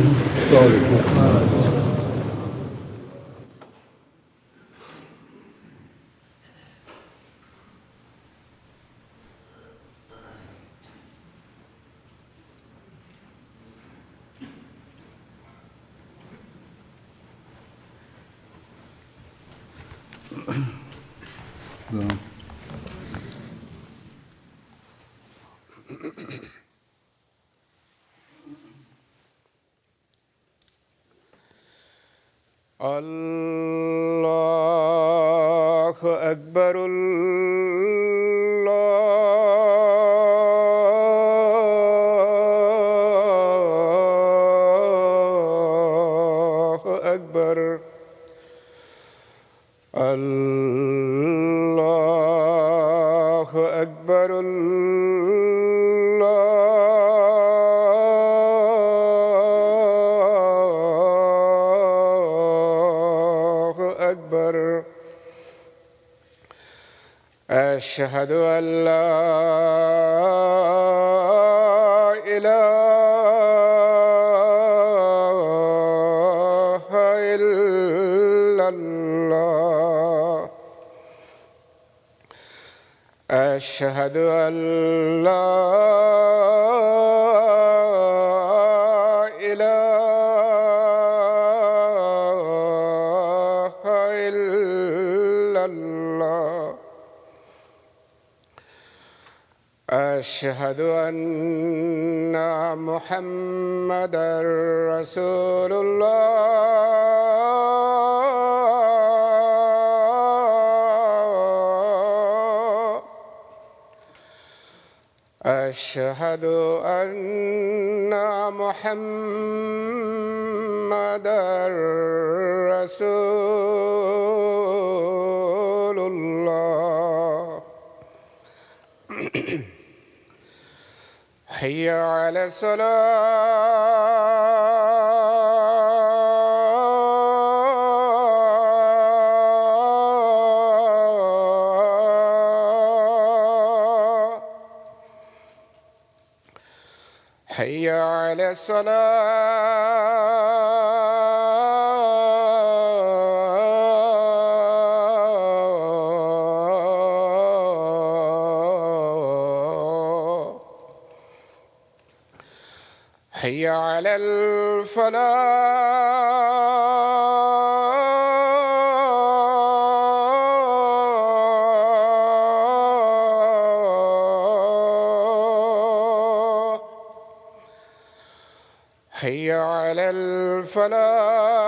السلام عليكم. الله أكبر. الله أكبر. الله أكبر. أشهد أن لا إله إلا الله. أشهد أن لا إله إلا الله. أشهد أن محمدًا رسول الله. أشهد أن محمدًا رسول الله. حي على الصلاة. حي على الصلاة. حي على الفلاح. حي على الفلاح.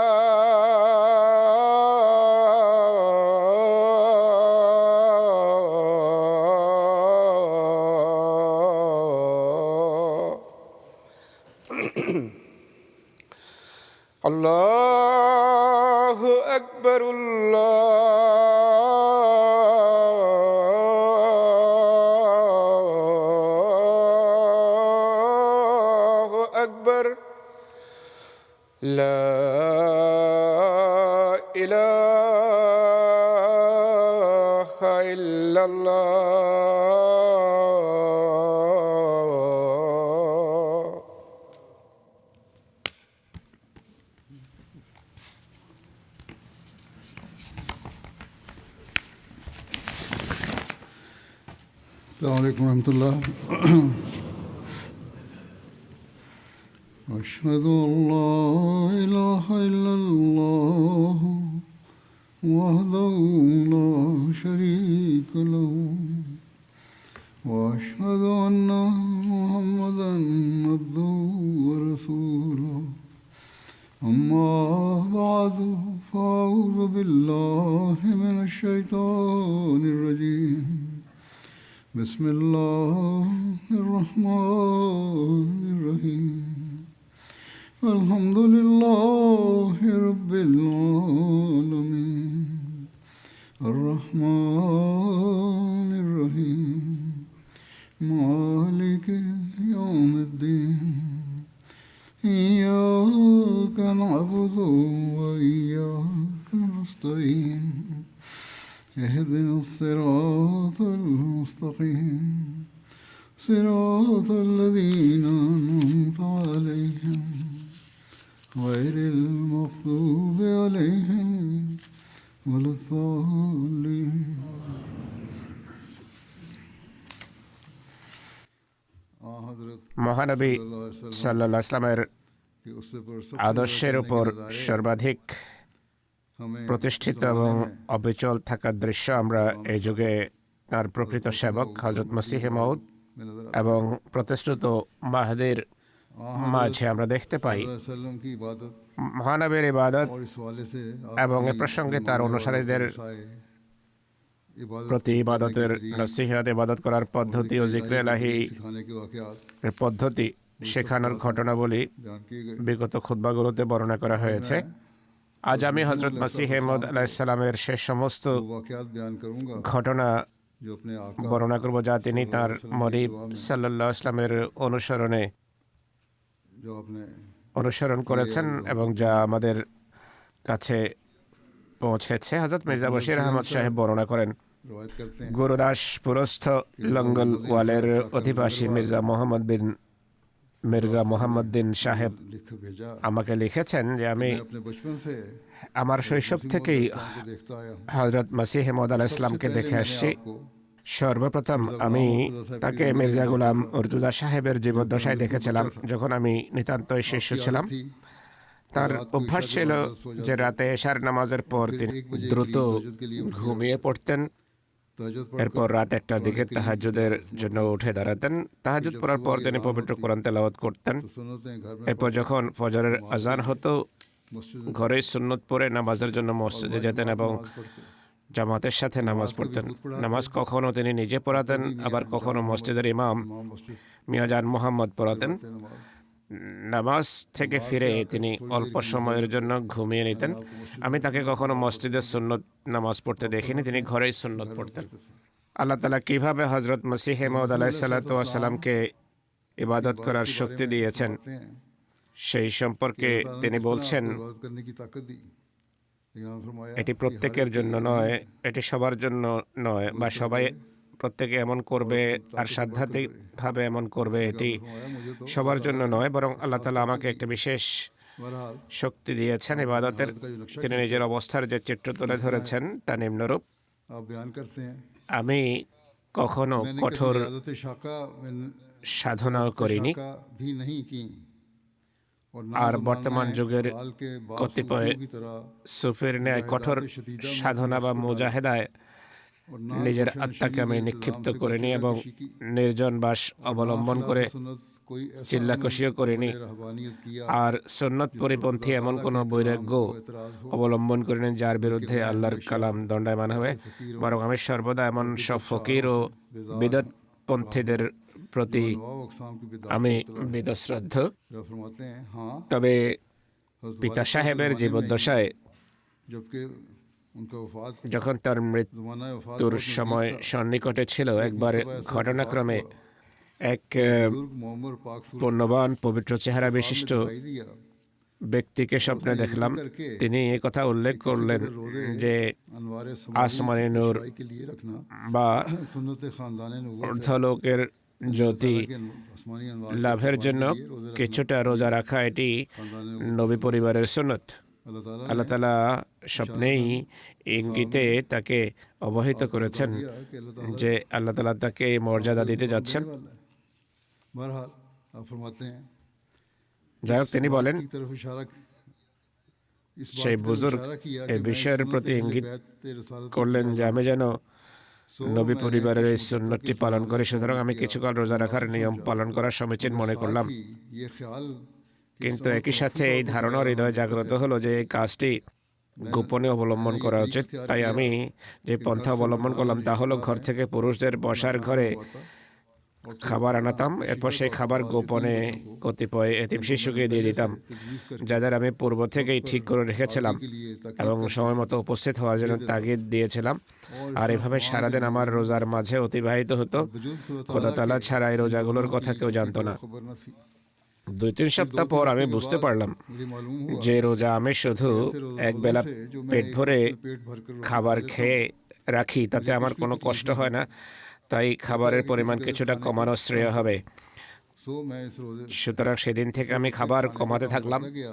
الله أكبر. الله أكبر. لا إله إلا الله. السلام عليكم ورحمة الله. أشهد أن لا إله إلا الله وحده لا شريك له وأشهد أن محمدًا عبده ورسوله. أما بعد فأعوذ بالله من الشيطان الرجيم. بسم الله الرحمن الرحيم. الحمد لله رب العالمين. الرحمن الرحيم. مالك يوم الدين. إياك نعبد وإياك نستعين. اهدنا الصراط المستقيم. صراط الذين أنعمت عليهم غير المغضوب عليهم ولا الضالين মহানবী সাল্লাল্লাহু আলাইহি ওয়াসাল্লামের कि उससे पर আদর্শের উপর সর্বাধিক हमें প্রতিষ্ঠিত এবং অবিচল থাকার দৃশ্য আমরা এই যুগে তার প্রকৃত সেবক হযরত মসিহ মাউদ में नजर এবং প্রতিষ্ঠিত মাহদীর মাঝে আমরা দেখতে পাই। वसल्लम की इबादत মহানবীর ইবাদত और इस हवाले से এবং এ প্রসঙ্গে তার অনুসারীদের প্রতি ইবাদতের নসিহত, ইবাদত করার পদ্ধতি ও জিক্রে ইলাহি सिखाने के वाकयात এর পদ্ধতি শেখানোর ঘটনাবলী बयान किए गए। বিগত খুতবাগুলোতে বর্ণনা করা হয়েছে। আজ আমি হযরত মসিহ মাউদ আলাইহিস সালামের শেষ সমস্ত वो वाकयात बयान करूंगा ঘটনা जो अपने आका বর্ণনা করব যা তিনি তার মরিদ সাল্লাল্লাহু আলাইহি ওয়াসাল্লামের অনুসরণে जो आपने অনুসরণ করেছেন এবং যা আমাদের কাছে পৌঁছেছে। হযরত মির্জা বশির আহমদ সাহেব বর্ণনা করেন, रवायत करते हैं গুরুদাস পুরস্থ লঙ্গলওয়ালের অধিবাসী মির্জা মোহাম্মদ্দিন সাহেব लिख भेजा আমাকে লিখেছেন যে আমি मैं अपने बचपन से আমার শৈশব থেকেই इस्लाम को देखता आया हूँ। হযরত মসিহ মাউদ আলাইহিস সালামকে पहले দেখে मैंने আসছি। आपको সর্বপ্রথম আমি তাকে মির্জা গুলাম উর্তুজা সাহেবের জীবদ্দশায় দেখেছিলাম যখন আমি নিতান্তই শিষ্য ছিলাম। थी তার অভ্যাস ছিল যে রাতে এশার নামাজের পর তিনি দ্রুত ঘুমিয়ে পড়তেন, तहज्जुद এরপর রাত 1টার দিকে তাহাজ্জুদের জন্য উঠে দাঁড়াতেন। তাহাজ্জুদ পড়ার পর তিনি পবিত্র কোরআন তেলাওয়াত করতেন। सुन्नतें घर में এরপর যখন ফজরের আজান হতো मस्जिद ঘরে সুন্নত পড়ে নামাজের জন্য মসজিদে যেতেন এবং पढ़ते জামাতের সাথে নামাজ পড়তেন। নামাজ কখনো তিনি নিজে পড়াতেন, আবার কখনো মসজিদের ইমাম इमाम मस्जिद মিয়াজান মোহাম্মদ পড়াতেন। नमाज নামাজ থেকে ফিরে তিনি অল্প সময়ের জন্য ঘুমিয়ে নিতেন। আমি তাকে কখনো মসজিদে সুন্নত নামাজ পড়তে দেখিনি, তিনি ঘরেই সুন্নত পড়তেন। আল্লাহ তাআলা কিভাবে হযরত মসিহ মাউদ আলাইহিস সালাতু ওয়াস সালামকে ইবাদত করার শক্তি দিয়েছেন करते हैं সেই সম্পর্কে তিনি বলছেন, इबादत करने की ताकत दी। लेकिन आपने फरमाया এটি প্রত্যেকের জন্য নয়, এটি সবার জন্য নয়, বা সবাই প্রত্যেকে এমন করবে আর সাধ্যাত্মিকভাবে এমন করবে, এটি फरमाया मुझे तो সবার জন্য নয়, বরং আল্লাহ তাআলা আমাকে একটা বিশেষ बहरहाल শক্তি দিয়েছেন ইবাদতের। তিনি নিজের অবস্থার যে চিত্র তুলে ধরেছেন তা নিম্নরূপ: आप बयान करते हैं আমি কখনো मैंने কঠোর कभी इबादत शाका সাধনাও করিনি, शाका भी नहीं की और ना আর ज़माना বর্তমান যুগের हाल के बाद কতিপয় सूफियों की तरह সুফির ন্যায় কঠোর সাধনা বা মুজাহেদায় और ना নিজের रोशन আত্মাকে शरीयत আমি इंतज़ाम নিক্ষিপ্ত से করিনি कोई এবং चिल्लाकशी की, নির্জন বাস और ना অবলম্বন खिलाफ করে सुन्नत कोई ऐसा চিল্লাকশিও अमल করিনি, बड़े रहबानियत किया আর সুন্নত পরিপন্থী এমন কোনো বৈরাগ্য অবলম্বন করিনি যার বিরুদ্ধে আল্লাহর কালাম দণ্ডায়মান হবে। বরং আমি সর্বদা এমন সব ফকির ও বিদতপন্থীদের প্রতি अनवाउ अक़साम की बिदअत আমি को इतला বিদশ্রদ্ধ। है। फरमाते हैं हाँ তবে हज़रत পিতা वालिद साहब সাহেবের के ज़माने में জীবদ্দশায় जबकि उनका वफात যখন তার ज़माना वफात মৃত্যুর बहुत नज़दीक সময় था। সন্নিকটে ছিল, একবার ঘটনাক্রমে এক बुजुर्ग मोहम्मद पाक सूरत পুণ্যবান পবিত্র চেহারা में বিশিষ্ট दिखाई दिया ব্যক্তিকে স্বপ্নে দেখলাম। তিনি এই কথা উল্লেখ করলেন যে अनवारे আসমানি নূর समाई के लिए रखना বা सुन्नत खानदान नबूवत है। ঊর্ধ্বলোকের জ্যোতি के आसमानी अनवार লাভের জন্য কিছুটা রোজা রাখা এটি নবী পরিবারের সুন্নত। अल्लाह ताला আল্লাহ তাআলা স্বপ্নেই ইঙ্গিতে তাকে অবহিত করেছেন किया कि अल्लाह ताला যে আল্লাহ তাআলা তাকে এই মর্যাদা দিতে যাচ্ছেন। वाला है। बहरहाल आप फरमाते हैं যাই হোক, তিনি বলেন, की तरफ इशारा इस बात সেই की तरफ বুজুর্গ इशारा किया এই कि मैं বিষয়ের सुन्नत প্রতি अहले ইঙ্গিত बैत रिसालत को করলেন যে আমি যেন सो নবী मैंने পরিবারের এই कुछ সুন্নতটি পালন করি। সুতরাং আমি কিছুকাল রোজা রাখার নিয়ম পালন করা সমীচীন মনে করলাম। साथ ही ये ख्याल कि কিন্তু सनत একই को সাথে मखलूक এই को ধারণা बयान হৃদয়ে करने জাগ্রত का হলো যে এই কাজটি গোপনে অবলম্বন করা উচিত। তাই আমি যে পন্থা অবলম্বন করলাম তা হলো ঘর থেকে পুরুষদের বসার ঘরে খাবার আনাতাম, এরপর সেই খাবার গোপনে কতিপয় এতিম শিশুকে দিয়ে দিতাম, যাদের আমি পূর্ব থেকেই ঠিক করে রেখেছিলাম के लिए ताकि এবং সময় মতো উপস্থিত হওয়ার জন্য তাগিদ দিয়েছিলাম। আর এভাবে সারাদিন আমার রোজার মাঝে অতিবাহিত হতো। वजूद খোদা তাআলা ছাড়া এই রোজাগুলোর কথা কেউ জানতো না। खबर न थी। 2-3 সপ্তাহ পর আমি বুঝতে পারলাম मुझे मालूम हुआ যে রোজা আমি শুধু এক বেলা পেট ভরে पेट भर कर খাবার খেয়ে রাখি, তাতে আমার কোনো কষ্ট হয় না। তাই খাবারের পরিমাণ কিছুটা কমানো শ্রেয় হবে। सो मैं इस रोजे সুতরাং সেদিন থেকে আমি খাবার কমাতে থাকলাম। गया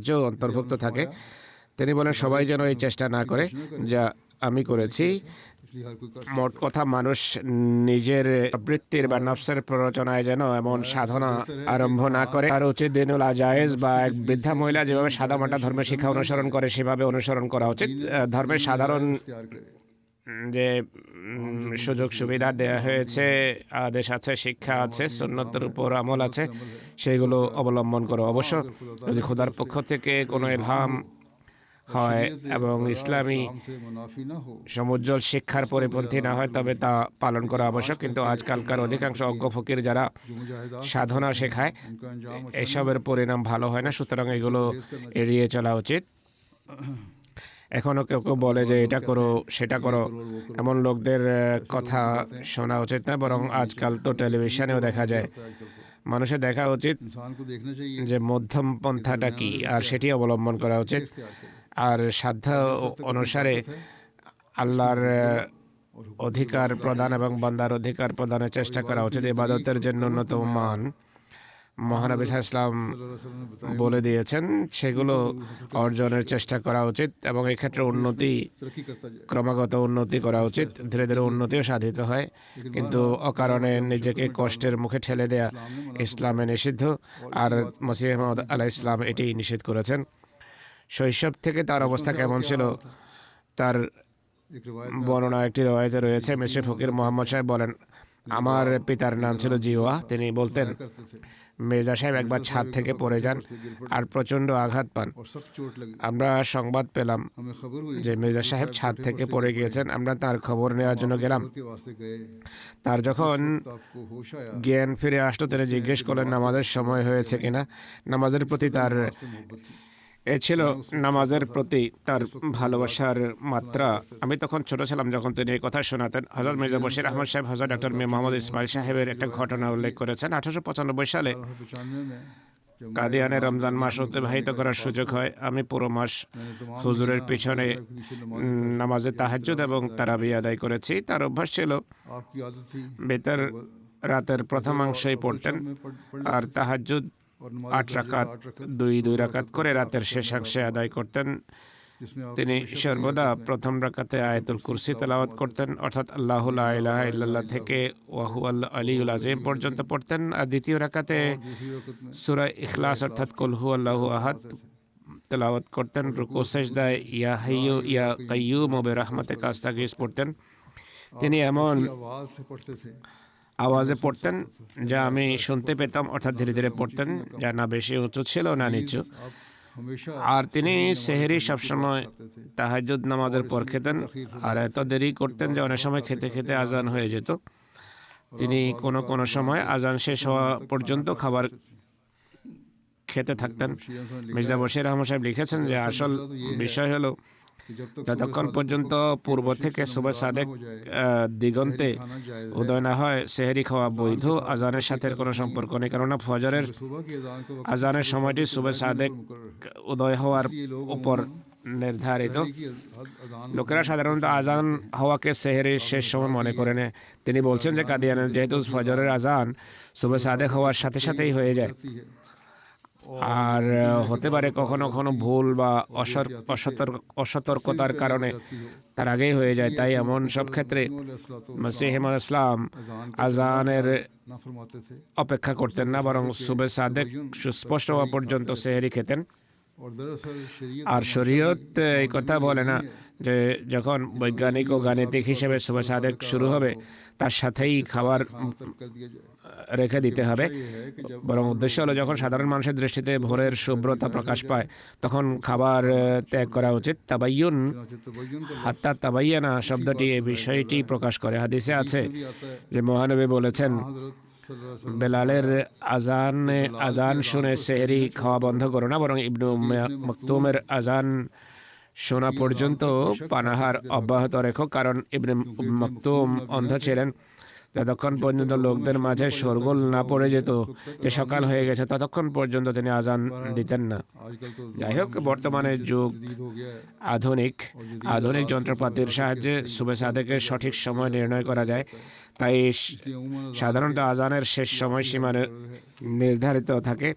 সাহায্য অন্তর্ভুক্ত থাকে। তিনি বলেন সবাই যেন এই চেষ্টা না করে যা আমি করেছি। इसलिए हर कोई कर মোট কথা, মানুষ নিজের বৃত্তির বা নফসের প্ররোচনায় যেন এমন সাধনা আরম্ভ না করে। তার উচিত দিনুল আজায়েজ বা এক বৃদ্ধা মহিলা যেভাবে সাদামাটা ধর্মের শিক্ষা অনুসরণ করে সেভাবে অনুসরণ করা উচিত। ধর্মের সাধারণ इख्तियार करे। যে সুযোগ সুবিধা দেওয়া হয়েছে, আদেশ আছে, শিক্ষা আছে, সুন্নতের উপর আমল আছে, সেগুলো অবলম্বন করো। অবশ্য যদি খোদার পক্ষ থেকে কোনো ইলহাম হয় शरीयत এবং बरा ইসলামী इस्लाम से मुनाफी ना हो সমুজ্জ্বল শিক্ষার পরিপন্থী না হয় তবে তা পালন করা আবশ্যক। কিন্তু আজকালকার অধিকাংশ অজ্ঞ ফকির যারা जो मुजाहिदात से সাধনা करते हैं শেখায় उनका अंजाम अच्छा नहीं এসবের পরিণাম ভালো হয় না, সুতরাং এগুলো परहेज करना चाहिए। এড়িয়ে চলা উচিত। এখনো কেউ কেউ বলে যে এটা করো সেটা করো, এমন লোকদের কথা শোনা উচিত না, বরং আজকাল তো টেলিভিশনেও দেখা যায়। होता है आजकल तो মানুষের দেখা উচিত इंसान को देखना चाहिए যে মধ্যম পন্থাটা কি, আর সেটি অবলম্বন করা উচিত। इख्तियार करे আর সাধ্য অনুসারে আল্লাহর অধিকার প্রদান এবং বান্দার অধিকার প্রদানের চেষ্টা করা উচিত। ইবাদতের যে ন্যূনতম মান মহানবী সাল্লাল্লাহু আলাইহি ওয়াসাল্লাম सल्लल्लाहु अलैहि वसल्लम ने बताया বলে দিয়েছেন, সেগুলো অর্জনের চেষ্টা করা উচিত এবং এক্ষেত্রে উন্নতি, तरक्की करता जाए। ক্রমাগত উন্নতি করা উচিত। ধীরে ধীরে উন্নতিও সাধিত হয়, কিন্তু অকারণে নিজেকে কষ্টের মুখে ঠেলে দেয়া ইসলামে নিষিদ্ধ, আর মসিহ মাউদ আলাইহিস সালাম এটি নিষেধ করেছেন। শৈশব থেকে তার অবস্থা কেমন ছিল তার एक रिवायत বর্ণনা একটি রয়েতে রয়েছে। মিশরি ফকির মোহাম্মদ সাহেব বলেন, আমার পিতার নাম ছিল জিওয়া। তিনি বলতেন, करते थे মির্জা সাহেব একবার ছাদ থেকে পড়ে যান আর প্রচণ্ড আঘাত পান। और सख्त चोट लगी। আমরা সংবাদ পেলাম हमें खबर हुई যে মির্জা সাহেব ছাদ থেকে পড়ে গিয়েছেন। আমরা তার খবর নেওয়ার জন্য গেলাম। खबर के वास्ते गए। তার যখন तो आपको होश आया জ্ঞান ফিরে আসতো তিনি জিজ্ঞেস করলেন নামাজের সময় হয়েছে কিনা। নামাজের প্রতি তার से मोहब्बत थी। এ ছিল নামাজের প্রতি তার ভালোবাসার মাত্রা। আমি তখন ছোট ছিলাম যখন তিনি এই কথা শোনাতেন। হযরত মির্জা বশির আহমদ সাহেব হযরত ডক্টর মীর মোহাম্মদ ইসমাইল সাহেবের একটা ঘটনা উল্লেখ করেছেন। 1895 সালে 1895 में जब কাদিয়ানে রমজান মাস অতিবাহিত করার সুযোগ হয়। আমি পুরো মাস হুজুরের পিছনে নামাজে তাহাজ্জুদ এবং তারাবি আদায় করেছি। তার অভ্যাস ছিল आपकी आदत थी বেতর রাতের প্রথমাংশেই পড়তেন, में पढ़ আর তাহাজ্জুদ और 8 রাকাত 2 রাকাত করে রাতের শেষাংশে আদায় করতেন। जिसमें आप তিনি সর্বদা প্রথম রাকাতে আয়াতুল কুরসি তেলাওয়াত করতেন, অর্থাৎ আল্লাহু লা ইলাহা ইল্লাল্লাহ থেকে ওয়া হুয়াল আলিয়ুল আযীম পর্যন্ত পড়তেন। আর দ্বিতীয় রাকাতে दूसरी वक्त में সূরা ইখলাস অর্থাৎ কুল হুয়াল্লাহু আহাদ তেলাওয়াত করতেন। রুকু সেজদায় ইয়া হাইয়ু ইয়া কাইয়্যুম বিরহমাতিকা আস্তাগীস পড়তেন। তিনি এমন आवाज से पढ़ते थे আওয়াজে পড়তেন যা আমি শুনতে পেতাম, অর্থাৎ ধীরে ধীরে পড়তেন, যা না বেশি উঁচু ছিল না নিচু। आप हमेशा আর তিনি সেহরি সবসময় তাহাজ্জুদ নামাজের পর খেতেন, আর এত দেরি করতেন যে অনেক সময় খেতে খেতে আজান হয়ে যেত। তিনি কোনো কোনো সময় আজান শেষ হওয়া পর্যন্ত খাবার খেতে থাকতেন। মির্জা বশির আহমদ সাহেব লিখেছেন যে আসল বিষয় হলো कि जब तक যতক্ষণ পর্যন্ত পূর্ব থেকে সুবহ সাদেক দিগন্তে खाना जायज है। উদয় না হয় সেহরি খাওয়া বৈধ। আজানের সাথে এর কোনো সম্পর্ক নেই, কেননা ফজরের सुबह की अजान का वक्त আজানের সময়টি সুবহ সাদেক উদয় হওয়ার উপর নির্ধারিত। की अजान লোকেরা সাধারণত আজান হওয়াকে সেহরির শেষ সময় মনে করে নেয়। তিনি বলছেন যে কাদিয়ানের যেহেতু ফজরের আজান সুবহ সাদেক হওয়ার সাথে সাথেই হয়ে যায়, होती है আর হতে পারে কখনো কখনো ভুল বা অসতর্কতার কারণে তার আগেই হয়ে যায়। তাই এমন সব ক্ষেত্রে মসিহ ইমাম ইসলাম আজানের ना फरमाते थे অপেক্ষা করতেন না, বরং সুবহ সাদেক সুস্পষ্ট হওয়া পর্যন্ত সেহরি খেতেন। और दरअसल शरीयत আর শরীয়ত এই কথা বলে না যে যখন বৈজ্ঞানিক ও গাণিতিক হিসেবে সুবহ সাদেক শুরু হবে তার সাথেই খাবার तर्क कर दिया जाए। রেখে দিতে হবে, ये है कि जब বরং উদ্দেশ্য হলো যখন সাধারণ মানুষের দৃষ্টিতে ভোরের শুভ্রতা প্রকাশ পায় তখন খাবার ত্যাগ করা উচিত। তাবাইয়ুন तबय्युन का হাত্তা তাবাইয়ানা শব্দটি এই বিষয়টি প্রকাশ করে। হাদিসে আছে भी आता है। যে মহানবী বলেছেন, हजरत सल्लल्लाहु अलैहि বেলালের আজান শুনে সেহরি খাওয়া বন্ধ করো না, বরং ইবনু মকতুমের আজান শোনা পর্যন্ত পানাহার অব্যাহত রেখো, কারণ ইবনে মকতুম অন্ধ ছিলেন। যতক্ষণ পর্যন্ত লোকদের মাঝে শোরগোল না পড়ে যেত যে সকাল হয়ে গেছে ততক্ষণ পর্যন্ত তিনি আজান দিতেন না। आजकल तो যাই হোক, বর্তমানে যুগ जदीद हो गया है। আধুনিক যন্ত্রপাতির সাহায্যে সুবহ সাদেকের সঠিক সময় নির্ণয় করা যায়। তাই इसलिए उमूमन সাধারণত আজানের শেষ সময়সীমা নির্ধারিত থাকে,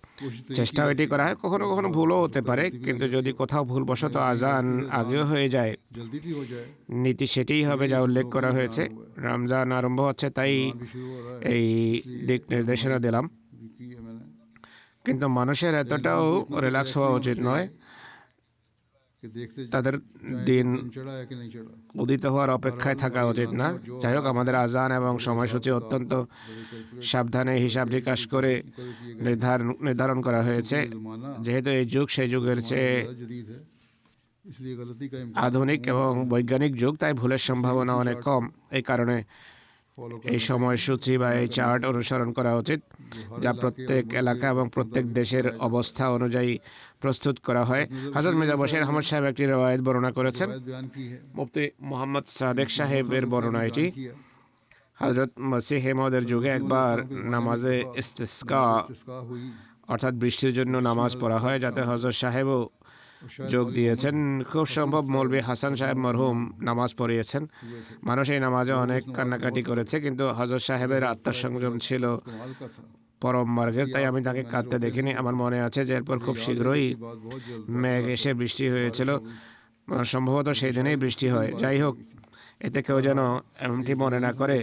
চেষ্টা এটি করা হয়। কখনো কখনো ভুলও হতে পারে, কিন্তু যদি কোথাও ভুলবশত আজান আগেও হয়ে যায় जल्दी भी हो जाए নীতি সেটিই হবে যা উল্লেখ করা হয়েছে। রমজান আরম্ভ হচ্ছে, তাই भी शुरू हो रहा है। এই দিক নির্দেশনা দিলাম। अभी की है मैंने কিন্তু মানুষের এতটাও রিল্যাক্স হওয়া উচিত নয়। कि देखते তাদের দিন दिन चढ़ा है कि नहीं चढ़ा। উদিত হওয়ার অপেক্ষায় থাকা উচিত না। যাই হোক, আমাদের আজান এবং সময়সূচি অত্যন্ত সাবধানে হিসাব নিকাশ করে নির্ধারণ করা হয়েছে। जमाना যেহেতু এই যুগ সেই যুগের চেয়ে जदीद है। इसलिए गलती का इम्कान আধুনিক এবং বৈজ্ঞানিক যুগ, তাই ভুলের সম্ভাবনা অনেক কম। এই কারণে फॉलो এই সময়সূচি বা এই চার্ট অনুসরণ করা উচিত, যা প্রত্যেক এলাকা এবং প্রত্যেক দেশের অবস্থা অনুযায়ী প্রস্তুত করা হয়। হযরত মির্জা বশির আহমদ সাহেব একটি রওয়ায়াত বর্ণনা করেছেন। रिवायत बयान की है মুফতি মোহাম্মদ সাদেক সাহেবের বর্ণনা এটি। किया হযরত মসিহ মওদের যুগে একবার নামাজে ইস্তিসকা इसका हुई অর্থাৎ বৃষ্টির জন্য নামাজ পড়া হয়, যাতে হযরত সাহেবও যোগ দিয়েছেন। খুব সম্ভব মৌলভী হাসান সাহেব মরহুম নামাজ পড়িয়েছেন। মানুষ এই নামাজে অনেক কান্নাকাটি করেছে, কিন্তু হযরত সাহেবের আত্মসংযম ছিল कमाल का था পরম মার্গের, তাই আমি তাকে কাঁদতে দেখিনি। আমার মনে আছে যে এরপর খুব শীঘ্রই बात बहुत जल्द মেঘ এসে বৃষ্টি হয়েছিল, সম্ভবত সেই দিনেই বৃষ্টি হয়। যাই হোক, এতে কেউ যেন এমনটি মনে না করে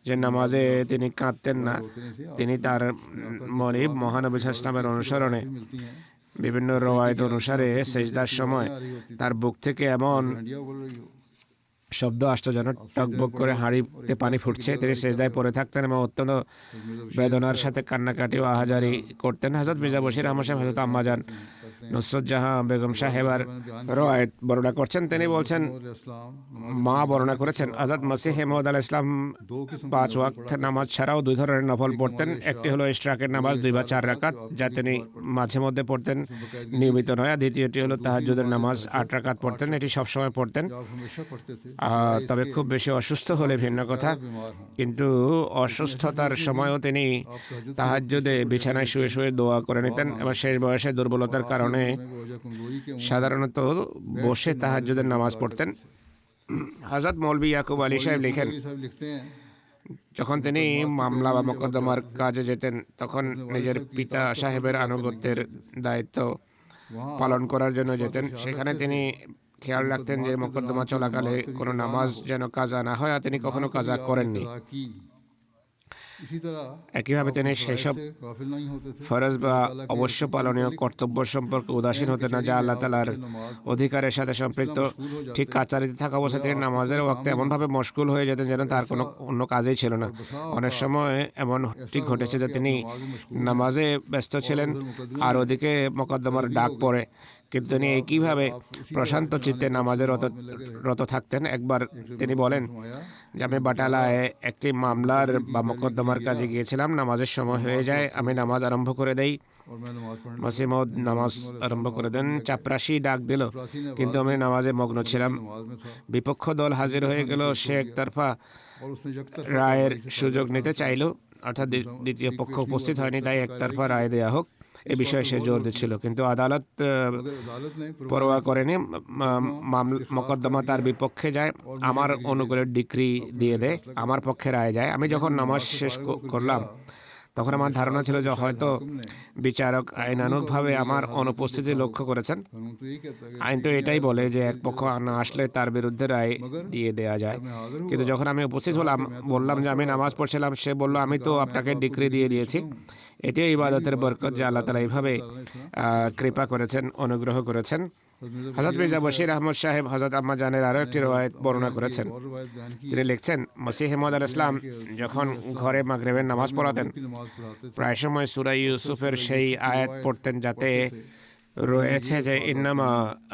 যে নামাজে তিনি কাঁদতেন না। তিনি তার মনিব মহানবী সাল্লাল্লাহু আলাইহি ওয়াসাল্লামের অনুসরণে मिलती हैं বিভিন্ন রওয়ায়াত অনুসারে সেজদার সময় তার বুক থেকে এমন इंडिया बोल रही हो শব্দ আসতো যেন টকবক করে হাঁড়িতে পানি ফুটছে। তিনি সেজদায় পড়ে থাকতেন এবং অত্যন্ত বেদনার সাথে কান্নাকাটি ও আহাজারি করতেন। হযরত মির্জা বশির আহমদ সাহেব হযরত আম্মাজান নুসরত জাহাঁ বেগম সাহেবার রওয়ায়াত বর্ণনা করছেন। তিনি বলছেন, इस्लाम মা বর্ণনা করেছেন, হযরত মসিহ মউদ আলাইহিস সালাম 5 ওয়াক্ত নামাজ ছাড়াও 2 ধরনের নফল পড়তেন। একটি হলো ইশরাকের নামাজ 2 বা 4 রাকাত, যা তিনি মাঝে মধ্যে পড়তেন, নিয়মিত নয়। আর দ্বিতীয়টি হলো তাহাজ্জুদের নামাজ 8 রাকাত পড়তেন, এটি সবসময় পড়তেন। आप हमेशा पढ़ते थे তবে খুব বেশি অসুস্থ হলে ভিন্ন কথা, बीमार हों কিন্তু অসুস্থতার সময়ও তিনি তাহাজ্জুদে বিছানায় শুয়ে শুয়ে দোয়া করে নিতেন এবং শেষ বয়সে দুর্বলতার কারণে रोजा कमजोरी के সাধারণত বসে তাহাজ্জুদের নামাজ পড়তেন। হযরত মৌলভী ইয়াকুব আলী সাহেব লিখেন, ये सब लिखते हैं যখন তিনি মামলা বা মোকদ্দমার কাজে যেতেন, তখন নিজের পিতা সাহেবের আনুগত্যের দায়িত্ব वहाँ পালন করার জন্য যেতেন। সেখানে তিনি খেয়াল রাখতেন যে মোকদ্দমা চলাকালে কোনো নামাজ যেন কাজা না হয়, আর তিনি কখনো কাজা করেননি। अदा की इसी तरह একইভাবে তিনি সেসব से गाफिल नहीं होते थे ফরজ বা অবশ্য পালনীয় কর্তব্য সম্পর্কে উদাসীন হতেন না, যা আল্লাহ তাআলার অধিকারের সাথে সম্পৃক্ত। ঠিক কাচারিতে থাকা অবস্থায় তিনি নামাজের ওয়াক্তে এমনভাবে মশগুল হয়ে যেতেন যেন তার কোনো অন্য কাজেই ছিল না। অনেক সময় এমনটি ঘটেছে যে তিনি নামাজে ব্যস্ত ছিলেন আর ওদিকে মোকদ্দমার ডাক পড়ে, কিন্তু তিনি একইভাবে প্রশান্ত চিত্তে নামাজে রত থাকতেন। একবার তিনি বলেন যে আমি বাটালায় একটি মামলার বা মোকদ্দমার কাজে গিয়েছিলাম, নামাজের সময় হয়ে যায়, আমি নামাজ আরম্ভ করে দেই। और मैं नमाज पढ़ने মসিহ মউদ নামাজ আরম্ভ করে দেন। চাপরাশি ডাক দিল, কিন্তু আমি নামাজে মগ্ন ছিলাম। नमाज में था বিপক্ষ দল হাজির হয়ে গেল, সে একতরফা और उसने जब तक রায়ের সুযোগ নিতে চাইল, অর্থাৎ দ্বিতীয় পক্ষ উপস্থিত হয়নি, তাই একতরফা রায় দেয়া হোক এ বিষয়ে সে জোর দিচ্ছিল। কিন্তু আদালত अगर अदालत ने পরোয়া করেনি, মোকদ্দমা তার বিপক্ষে যায়, আমার অনুকূলে ডিক্রি দিয়ে দেয়, আমার পক্ষে রায় যায়। আমি যখন নামাজ শেষ করলাম, তখন আমার ধারণা ছিল যে হয়তো বিচারক আইনানুগভাবে আমার অনুপস্থিতি লক্ষ্য করেছেন। कानून तो यही कहता है कि আইন তো এটাই বলে যে এক পক্ষ না আসলে তার বিরুদ্ধে রায় দিয়ে দেয়া যায়। मैं हाजिर কিন্তু যখন আমি উপস্থিত হলাম, বললাম যে আমি নামাজ পড়ছিলাম, সে বলল আমি তো আপনাকে ডিক্রি দিয়ে দিয়েছি। এটি ইবাদতের বরকত যে আল্লাহ তাআলা এইভাবে কৃপা করেছেন, অনুগ্রহ করেছেন। হযরত মির্জা বশির আহমদ সাহেব হযরত আম্মাজানের আরও একটি রওয়ায়াত বর্ণনা করেছেন। और रिवायत बयान की তিনি লিখছেন, মসিহ মউদ আলাইহিস সালাম যখন ঘরে মাগরিবের নামাজ পড়াতেন, की नमाज पढ़ाते थे প্রায় সময় সূরা ইউসুফের সেই আয়াত পড়তেন যাতে রয়েছে যে ইন্নামা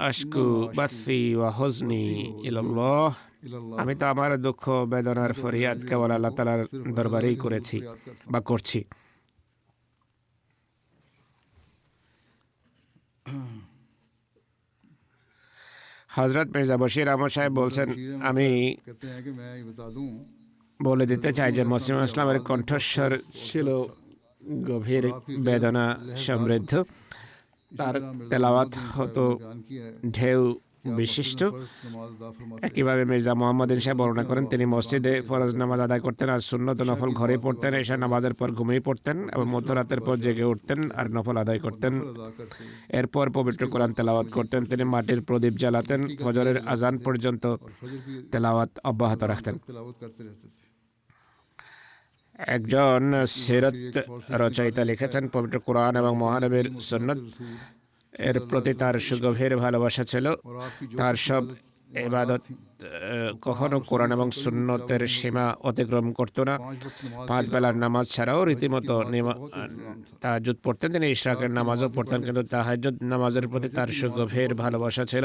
আশকু বাসি ওয়া হুজনি ইলাল্লাহ, इल्लल्लाह আমি তো আমার দুঃখ বেদনার ফরিয়াদ কেবল আল্লাহ তাআলার দরবারেই করেছি বা করছি। হযরত মির্জা বশির আহমদ সাহেব বলছেন, আমি कहते हैं कि मैं ये बता दूं বলে দিতে চাই যে মসিহ ইসলামের কণ্ঠস্বর ছিল গভীর বেদনা সমৃদ্ধ। তার তেলাওয়াত হতো बयान किया है ঢেউ বিশিষ্ট। फर्ज नमाज अदा फरमाते একইভাবে মির্জা মোহাম্মদ সাহেব বর্ণনা করেন, তিনি মসজিদে ফরজ নামাজ আদায় করতেন আর সুন্নত ও নফল ঘরে পড়তেন। এশা নামাজের পর ঘুমিয়ে পড়তেন এবং মধ্যরাতের পর জেগে উঠতেন আর নফল আদায় করতেন। अदा करते এরপর পবিত্র কোরআন তেলাওয়াত করতেন। তিনি মাটির প্রদীপ জ্বালাতেন, ফজরের আজান পর্যন্ত फजर की তেলাওয়াত অব্যাহত রাখতেন। तिलावत करते रहते थे একজন সিরাত রচয়িতা লিখেছেন, পবিত্র কোরআন এবং মহানবীর সুন্নত এর প্রতি তার সুগভীর ভালোবাসা ছিল। और आपकी जो তার সব ইবাদত কখনো কোরআন এবং সুন্নতের সীমা অতিক্রম করতো না। 5 वक्त नमाज 5 বেলার নামাজ ছাড়াও রীতিমতো তাহাজ্জুদ পড়তেন। তিনি ইশরাকের নামাজও পড়তেন, কিন্তু তাহাজ্জুদ নামাজের প্রতি তার সুগভীর ভালোবাসা ছিল।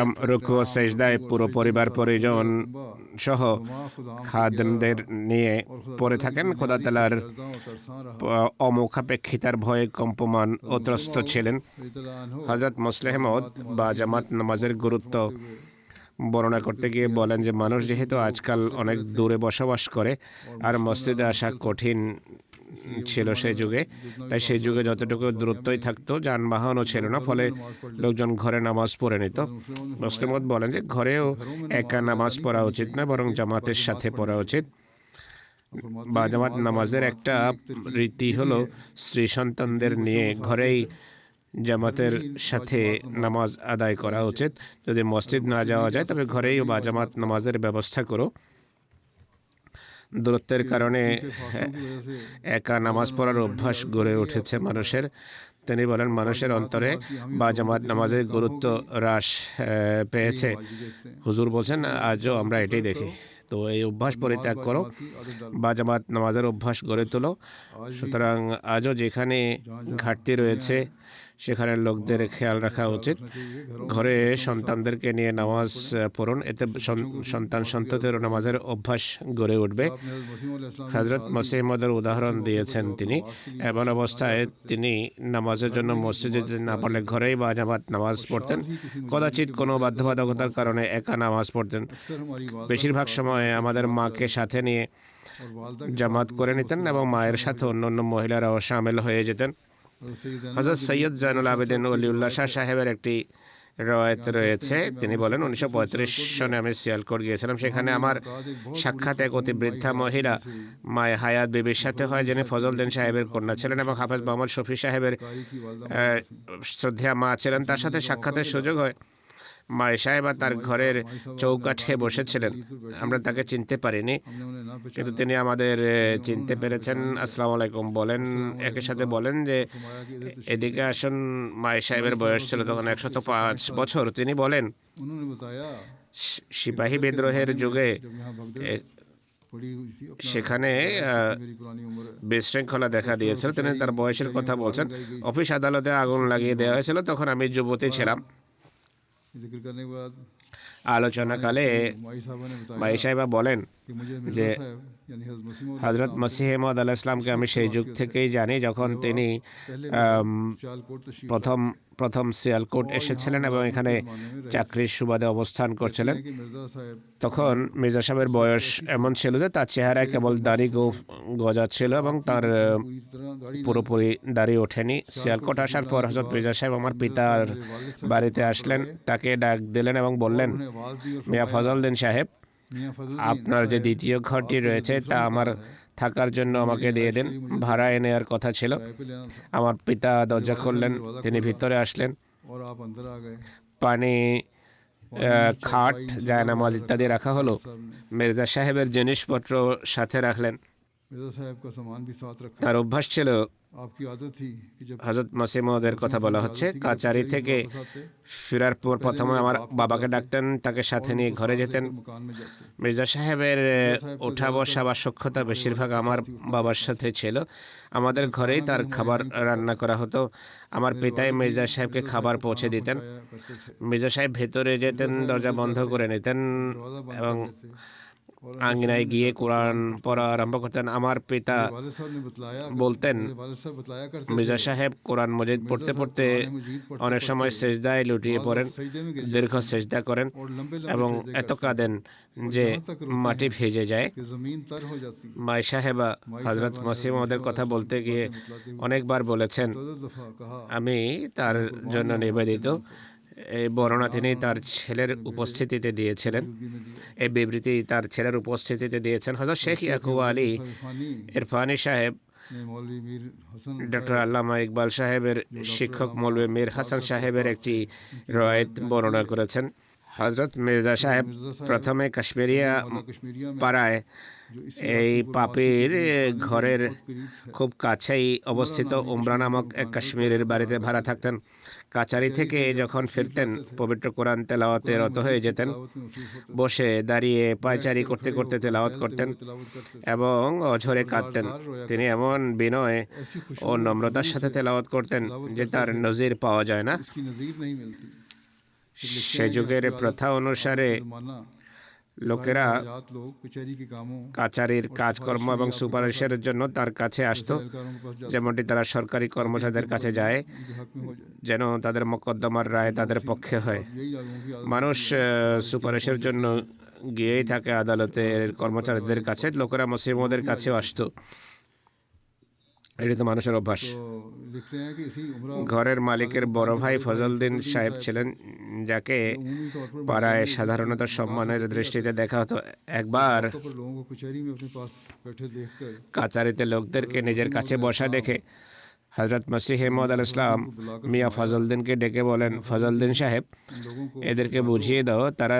কিয়াম রুকু ও সেজদায় পুরো পরিবার পরিজন সহ খাদেমদের নিয়ে পড়ে থাকেন। খোদা তাআলার অমুখাপেক্ষিতার ভয়ে কম্পমান ও ত্রস্ত ছিলেন। হযরত মুসলিহ মাউদ বা জামাত নামাজের গুরুত্ব বর্ণনা করতে গিয়ে বলেন যে মানুষ যেহেতু আজকাল অনেক দূরে বসবাস করে আর মসজিদে আসা কঠিন ছিল সেই যুগে, তাই সেই যুগে যতটুকু দূরত্বই থাকতো যানবাহনও ছিল না, ফলে লোকজন ঘরে নামাজ পড়ে নিত। মুসলিমত বলেন যে ঘরেও একা নামাজ পড়া উচিত না, বরং জামাতের সাথে পড়া উচিত। বা জামাত নামাজের একটা রীতি হলো স্ত্রী সন্তানদের নিয়ে ঘরেই জামাতের সাথে নামাজ আদায় করা উচিত। যদি মসজিদ না যাওয়া যায় তবে ঘরেই বা জামাত নামাজের ব্যবস্থা করো। দূরত্বের কারণে একা নামাজ পড়ার অভ্যাস গড়ে উঠেছে মানুষের। তিনি বলেন মানুষের অন্তরে বা জামাত নামাজের গুরুত্ব হ্রাস পেয়েছে। হুজুর বলছেন আজও আমরা এটাই দেখি। তো এই অভ্যাস পরিত্যাগ করো, বা জামাত নামাজের অভ্যাস গড়ে তোলো। সুতরাং আজও যেখানে ঘাটতি রয়েছে সেখানে লোকদের খেয়াল রাখা উচিত। ঘরে সন্তানদেরকে নিয়ে নামাজ পড়ুন, এতে সন্তান সন্ততির নামাজের অভ্যাস গড়ে উঠবে। হযরত মসিহ মউদের উদাহরণ দিয়েছেন তিনি। এমন অবস্থায় তিনি নামাজের জন্য মসজিদে যেতে না পারলে ঘরেই বা জামাত নামাজ পড়তেন। কদাচিৎ কোনো বাধ্যবাধকতার কারণে একা নামাজ পড়তেন। বেশিরভাগ সময় আমাদের মাকে সাথে নিয়ে জামাত করে নিতেন এবং মায়ের সাথে অন্যান্য মহিলারাও শামিল হয়ে যেতেন। হযরত সৈয়দ জয়নুল আবেদিন ওলিউল্লাহ শাহ সাহেবের একটি রওয়ায়াত রয়েছে। তিনি বলেন 1935 সনে আমি সিয়ালকোট গিয়েছিলাম। সেখানে আমার সাক্ষাৎ এক অতি বৃদ্ধা মহিলা মায়ে হায়াত বিবির সাথে হয়, যিনি ফজলউদ্দিন সাহেবের কন্যা ছিলেন এবং হাফেজ মোহাম্মদ শফি সাহেবের শ্রদ্ধেয়া মা ছিলেন। তার সাথে সাক্ষাতের সুযোগ হয়। মায়ে সাহেবা তার ঘরের চৌকাঠে বসেছিলেন। আমরা তাকে চিনতে পারিনি, কিন্তু তিনি আমাদের চিনতে পেরেছেন। আসসালামু আলাইকুম বলেন, একই সাথে বলেন যে এদিকে আসুন। মায়ে সাহেবের বয়স ছিল তখন 105 বছর। তিনি বলেন সিপাহী বিদ্রোহের যুগে সেখানে বিশৃঙ্খলা দেখা দিয়েছিল। তিনি তার বয়সের কথা বলছেন। অফিস আদালতে আগুন লাগিয়ে দেওয়া হয়েছিল, তখন আমি যুবতী ছিলাম। আলোচনাকালে মাই সাহেবা বলেন যে হযরত মসিহ মউদ আলাইহিস সালামকে আমি সেই যুগ থেকেই জানি, যখন তিনি প্রথম সিয়ালকোট এসেছিলেন এবং এখানে চাকরির সুবাদে অবস্থান করছিলেন। তখন মির্জা সাহেবের বয়স এমন ছিল যে তার চেহারায় কেবল দাড়ি গজাচ্ছিল এবং তার পুরোপুরি দাড়ি ওঠেনি। সিয়ালকোট আসার পর হযরত মির্জা সাহেব আমার পিতার বাড়িতে আসলেন, তাকে ডাক দিলেন এবং বললেন, মিয়া ফজলউদ্দিন সাহেব, আপনার যে দ্বিতীয় ঘরটি রয়েছে তা আমার থাকার জন্য আমাকে দিয়ে দিন, ভাড়ায় নেওয়ার কথা ছিল। আমার পিতা দরজা খুললেন, তিনি ভিতরে আসলেন। পানি, খাট, জায়নামাজ ইত্যাদি রাখা হলো। মির্জা সাহেবের জিনিসপত্র সাথে রাখলেন। তার অভ্যাস ছিল, হযরত মসিহ মউদের কথা বলা হচ্ছে, কাচারি থেকে ফেরার পর প্রথমে আমার বাবাকে ডাকতেন, তাকে সাথে নিয়ে ঘরে যেতেন। মির্জা সাহেবের ওঠা বসা বা সখ্যতা বেশিরভাগ আমার বাবার সাথে ছিল। আমাদের ঘরেই তার খাবার রান্না করা হতো। আমার পিতাই মির্জা সাহেবকে খাবার পৌঁছে দিতেন। মির্জা সাহেব ভেতরে যেতেন, দরজা বন্ধ করে নিতেন এবং আঙ্গিনায় গিয়ে কোরআন পড়া আরম্ভ করতেন। আমার পিতা বলতেন, মির্জা সাহেব কোরআন মজিদ পড়তে পড়তে অনেক সময় সেজদায় লুটিয়ে পড়েন, দীর্ঘ সেজদা করেন এবং এত কাঁদেন যে মাটি ভিজে যায়। মাই সাহেবা হযরত মসিহ মউদের কথা বলতে গিয়ে অনেকবার বলেছেন, আমি তার জন্য নিবেদিত। এই বর্ণনা তিনি তার ছেলের উপস্থিতিতে দিয়েছিলেন। এই বিবৃতি তার ছেলের উপস্থিতিতে দিয়েছেন। হযরত শেখ ইয়াকুব আলী ইরফানি সাহেব ডক্টর আল্লামা ইকবাল সাহেবের শিক্ষক মৌলভী মীর হাসান সাহেবের একটি রওয়ায়াত বর্ণনা করেছেন। হযরত মির্জা সাহেব প্রথমে কাশ্মীরিয়া পাড়ায় এই পাপির ঘরের খুব কাছেই অবস্থিত উমরা নামক এক কাশ্মীরের বাড়িতে ভাড়া থাকতেন। কাচারি থেকে যখন ফিরতেন পবিত্র কোরআন তেলাওয়াতে রত হয়ে যেতেন। বসে দাঁড়িয়ে পায়চারি করতে করতে তেলাওয়াত করতেন এবং অঝরে কাঁদতেন। তিনি এমন বিনয় ও নম্রতার সাথে তেলাওয়াত করতেন যে তার নজির পাওয়া যায় না। সে যুগের প্রথা অনুসারে লোকেরা কাচারির কাজকর্ম এবং সুপারিশের জন্য তার কাছে আসতো, যেমনটি তারা সরকারি কর্মচারীদের কাছে যায়, যেন তাদের মোকদ্দমার রায় তাদের পক্ষে হয়। মানুষ সুপারিশের জন্য গিয়েই থাকে আদালতের কর্মচারীদের কাছে। লোকেরা মসিহ মউদের কাছেও আসতো। এটি তো মানুষের অভ্যাস। तो लिखते हैं कि इसी उम्र ঘরের মালিকের বড় ভাই ফজলউদ্দিন সাহেব ছিলেন, যাকে उमूमी तौर पर পাড়ায় সাধারণত সম্মানের দৃষ্টিতে দেখা হতো। একবার मौके पर लोगों को कचहरी में अपने पास बैठे देखकर কাচারিতে লোকদেরকে নিজের কাছে বসা দেখে হজরত মসিহ মউদ আল ইসলাম মিয়া ফজলউদ্দিনকে ডেকে বলেন, ফজলউদ্দিন সাহেব, इन लोगों को এদেরকে বুঝিয়ে দাও তারা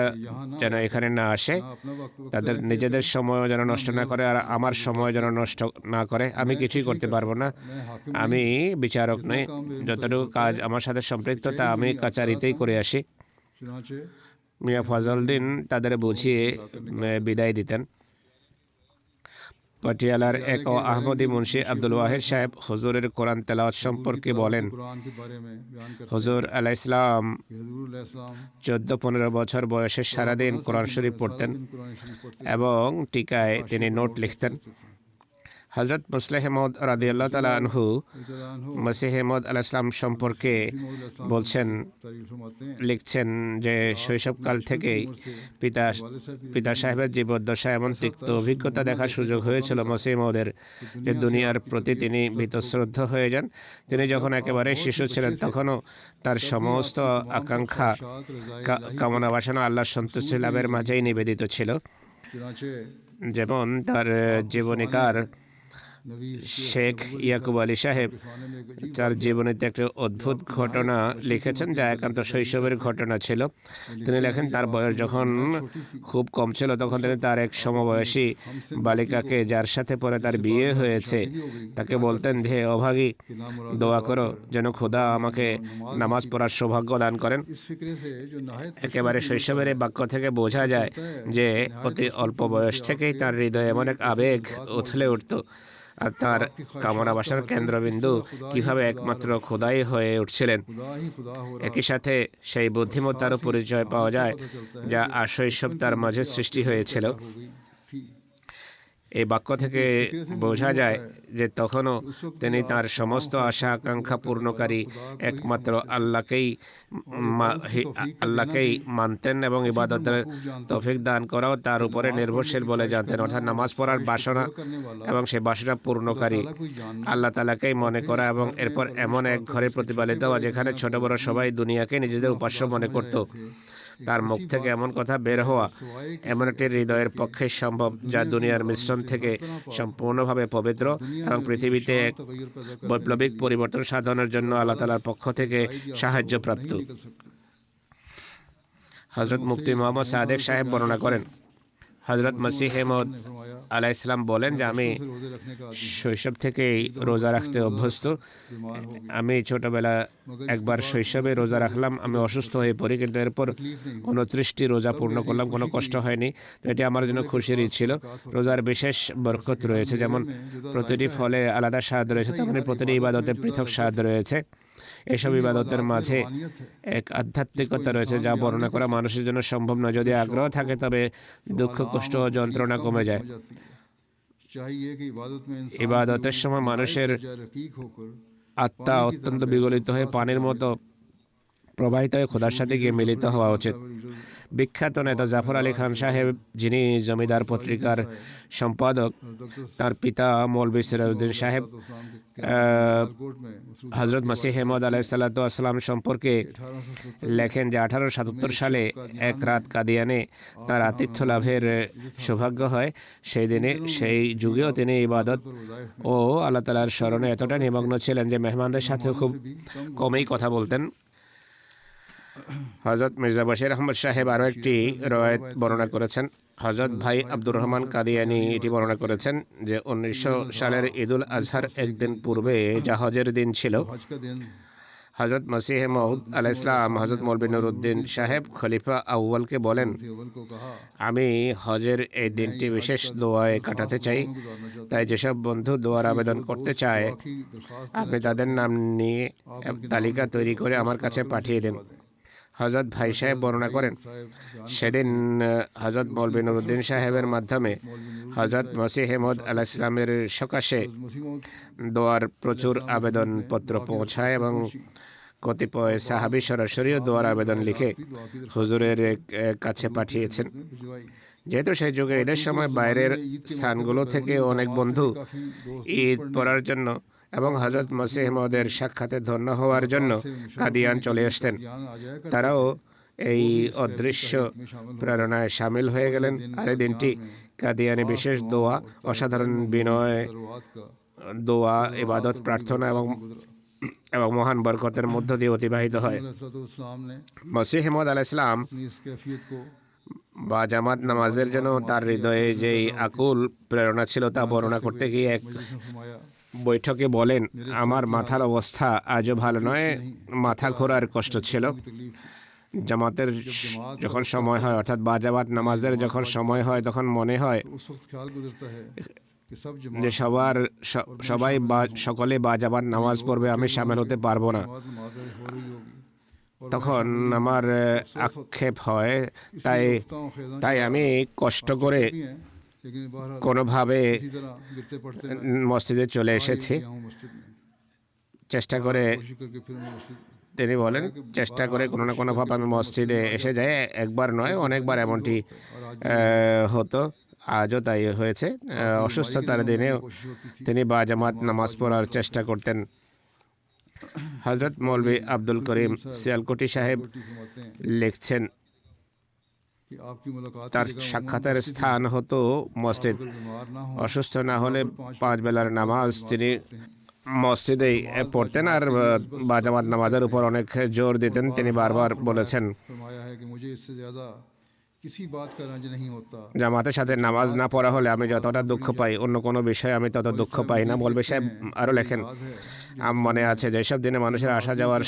যেন এখানে না আসে, अपना वक्त তাদের নিজেদের সময় যেন নষ্ট না করে আর আমার সময় যেন নষ্ট না করে। আমি কিছুই করতে পারবো না, मैं हाकिम আমি বিচারক নই, যতটুকু কাজ আমার সাথে সম্পৃক্ত তা আমি কাচারিতেই করে আসি। चुनाचे মিয়া ফজলউদ্দিন তাদের বুঝিয়ে বিদায় দিতেন। পটিয়ালার এক আহমদী মুন্সি আব্দুল ওয়াহিদ সাহেব হুজুরের কোরআন তেলাওয়াত সম্পর্কে বলেন, कुरान के बारे में बयान करते হুজুর আলাইহিস সালাম हैं कि हजूर अलैहिस्सलाम 14-15 বছর বয়সে সারাদিন কোরআন শরীফ পড়তেন कुरान शरीफ पढ़ते এবং টিকায় তিনি নোট লিখতেন। হজরত মুসলিহ মউদ রাদিয়াল্লাহু তাআলা আনহু মসিহ মউদ আলাইহিস সালাম সম্পর্কে বলছেন, तारीफ फरमाते हैं লিখছেন যে শৈশবকাল থেকেই পিতা সাহেবের জীবদ্দশা এমন তিক্ত অভিজ্ঞতা দেখার সুযোগ হয়েছিল মসিহ মউদের যে দুনিয়ার প্রতি তিনি বীতশ্রদ্ধ হয়ে যান। তিনি যখন একেবারে শিশু ছিলেন তখনও তার সমস্ত আকাঙ্ক্ষা কামনা বাসনা আল্লাহর সন্তুষ্টি লাভের মাঝেই নিবেদিত ছিল। चुनाचे যেমন তার জীবনীকার नबी শেখ ইয়াকুব আলী সাহেব जमाने में एक अजीब তার জীবনীতে একটি অদ্ভুত ঘটনা লিখেছেন যা একান্ত শৈশবের ঘটনা ছিল। তিনি লেখেন, তার বয়স যখন খুব কম ছিল তখন তিনি তার এক সমবয়সী বালিকাকে, যার সাথে পরে তার বিয়ে হয়েছে, তাকে বলতেন যে অভাগী, कि नाम দোয়া করো যেন খোদা আমাকে নামাজ পড়ার সৌভাগ্য দান করেন। इस फिक्रे से जो नाहित একেবারে শৈশবের এই বাক্য থেকে বোঝা যায় যে অতি অল্প বয়স থেকেই তার হৃদয়ে এমন এক আবেগ উথলে উঠত আর তার কামনা বাসার কেন্দ্রবিন্দু কিভাবে একমাত্র খোদাই হয়ে উঠছিলেন। खुदा ही खुदा हो रहा একই সাথে সেই বুদ্ধিমত্তারও পরিচয় পাওয়া যায় যা আশৈশব তার মাঝে সৃষ্টি হয়েছিল। हो गई थी। এই বাক্য থেকে বোঝা যায় যে তখনও তিনি তার সমস্ত আশা আকাঙ্ক্ষা পূর্ণকারী একমাত্র আল্লাহকেই মানতেন এবং ইবাদতের তৌফিক দান করাও তার উপরে নির্ভরশীল বলে জানতেন। অর্থাৎ নামাজ পড়ার বাসনা এবং সেই বাসনা পূর্ণকারী আল্লাহ তাআলাকেই মনে করা এবং এরপর এমন এক ঘরে প্রতিপালিত হওয়া যেখানে ছোট বড় সবাই দুনিয়াকে নিজেদের উপাস্য মনে করত। তার মুখ থেকে এমন কথা বের হওয়া এমন একটি হৃদয়ের পক্ষে সম্ভব যা দুনিয়ার মিশ্রণ থেকে সম্পূর্ণভাবে পবিত্র এবং পৃথিবীতে এক বৈপ্লবিক পরিবর্তন সাধনের জন্য আল্লাহ তাআলার পক্ষ থেকে সাহায্যপ্রাপ্ত। হযরত মুফতি মুহাম্মদ সাদেক সাহেব বর্ণনা করেন, হযরত মসিহ মউদ আলাইহিস সালাম বলেন যে আমি रोजे रखने का आदि শৈশব থেকেই রোজা রাখতে অভ্যস্ত। बीमार हो गई আমি ছোটবেলা একবার শৈশবে রোজা রাখলাম, আমি অসুস্থ হয়ে পড়ি, কিন্তু এরপর 29টি রোজা পূর্ণ করলাম, কোনো কষ্ট হয়নি। তো এটি আমার জন্য খুশির ঈদ ছিল। রোজার বিশেষ বরকত রয়েছে, যেমন প্রতিটি ফলে আলাদা স্বাদ রয়েছে, তেমনি প্রতিটি ইবাদতে পৃথক স্বাদ রয়েছে। এসব ইবাদতের মাঝে এক আধ্যাত্মিকতা রয়েছে যা বর্ণনা করা মানুষের জন্য সম্ভব নয়। যদি আগ্রহ থাকে তবে দুঃখ কষ্ট ও যন্ত্রণা কমে যায়। चाहिए कि इबादत में इंसान ইবাদতের সময় মানুষের रकीक होकर আত্মা অত্যন্ত বিগলিত হয়ে পানির মতো প্রবাহিত হয়ে খোদার সাথে গিয়ে মিলিত হওয়া উচিত। বিখ্যাত নেতা জাফর আলী খান সাহেব, যিনি জমিদার পত্রিকার সম্পাদক, তার পিতা মৌলভী সিরাজউদ্দিন সাহেব कोर्ट में मसरूफ হযরত মসিহ মউদ আলাইহিস সালাতু ওয়াস সালাম সম্পর্কে লেখেন যে 1877 সালে এক রাত কাদিয়ানে তার আতিথ্য লাভের সৌভাগ্য হয়। সেই দিনে সেই যুগেও তিনি ইবাদত ও আল্লাহ তাআলার স্মরণে এতটা নিমগ্ন ছিলেন যে মেহমানদের সাথেও খুব কমই কথা বলতেন। হযরত মির্জা বশির আহমদ সাহেব আরও একটি রওয়ায়াত বর্ণনা করেছেন। হযরত ভাই আব্দুর রহমান কাদিয়ানি এটি বর্ণনা করেছেন যে 1900 সালের ঈদুল আজহার একদিন পূর্বে জাহজের দিন ছিল। हज का दिन হযরত মসিহ মউদ আলাইহিস সালাম হযরত মৌলভী নুরউদ্দিন সাহেব খলিফা আউয়ালকে বলেন, अव्वल को कहा আমি হজের এই দিনটি বিশেষ দোয়ায় কাটাতে চাই, তাই যেসব বন্ধু দোয়ার আবেদন করতে চায় की दरख्वास्त আপনি তাদের নাম নিয়ে তালিকা তৈরি করে আমার কাছে পাঠিয়ে দিন। হযরত ভাই সাহেব বর্ণনা করেন, সেদিন হযরত মৌলভী নুরউদ্দিন সাহেবের মাধ্যমে হযরত মসিহ মউদ আলাইহিস সালামের সকাশে मसीह मौद দোয়ার প্রচুর আবেদনপত্র পৌঁছায় এবং কতিপয় সাহাবী সরাসরিও দোয়ার আবেদন লিখে হুজুরের কাছে পাঠিয়েছেন। भिजवाई। যেহেতু সেই যুগে ঈদের সময় বাইরের স্থানগুলো থেকে অনেক বন্ধু ঈদ পড়ার জন্য এবং হজরত মসিহ মউদের সাক্ষাতে ধন্য হওয়ার জন্য কাদিয়ান চলে আসতেন। তারাও এই অদৃশ্য প্রেরণায় সামিল হয়ে গেলেন। আর এই দিনটি কাদিয়ানি বিশেষ দোয়া, অসাধারণ বিনয়, দোয়া, ইবাদত, প্রার্থনা এবং মহান বরকতের মধ্য দিয়ে অতিবাহিত হয়। মসিহ মউদ আলাইহিস সালাম বা জামাত নামাজের জন্য তার হৃদয়ে যেই আকুল প্রেরণা ছিল তা বর্ণনা করতে গিয়ে এক বৈঠকে বলেন, আমার মাথার অবস্থা আজও ভালো নয়, মাথা ঘোরার কষ্ট ছিল। জামাতের যখন সময় হয়, অর্থাৎ বা জামাত নামাজের যখন সময় হয়, তখন মনে হয় যে সবাই সকলে বা জামাত নামাজ পড়বে, আমি সামিল হতে পারবো না। তখন আমার আক্ষেপ হয়, তাই আমি কষ্ট করে কোনোভাবে মসজিদে চলে এসেছি। চেষ্টা করে, তিনি বলেন, চেষ্টা করে কোনো না কোনোভাবে আমি মসজিদে এসে যাই। একবার নয়, অনেকবার এমনটি হতো, আজও তাই হয়েছে। অসুস্থতার দিনেও তিনি বা জামাত নামাজ পড়ার চেষ্টা করতেন। হজরত মৌলভী আব্দুল করিম সিয়ালকোটি সাহেব লিখছেন, তার সাক্ষাতের স্থান হতো মসজিদ। অসুস্থ না হলে 5 বেলার নামাজ তিনি মসজিদেই পড়তেন আর বা জামাত নামাজের উপর অনেক জোর দিতেন। তিনি বারবার বলেছেন, জামাতের সাথে নামাজ না পড়া হলে আমি যতটা দুঃখ পাই, অন্য কোনো বিষয়ে আমি তত দুঃখ পাই না। মৌলভী সাহেব আরও লেখেন, মনে আছে যেসব দিনে মানুষের আসা যাওয়ার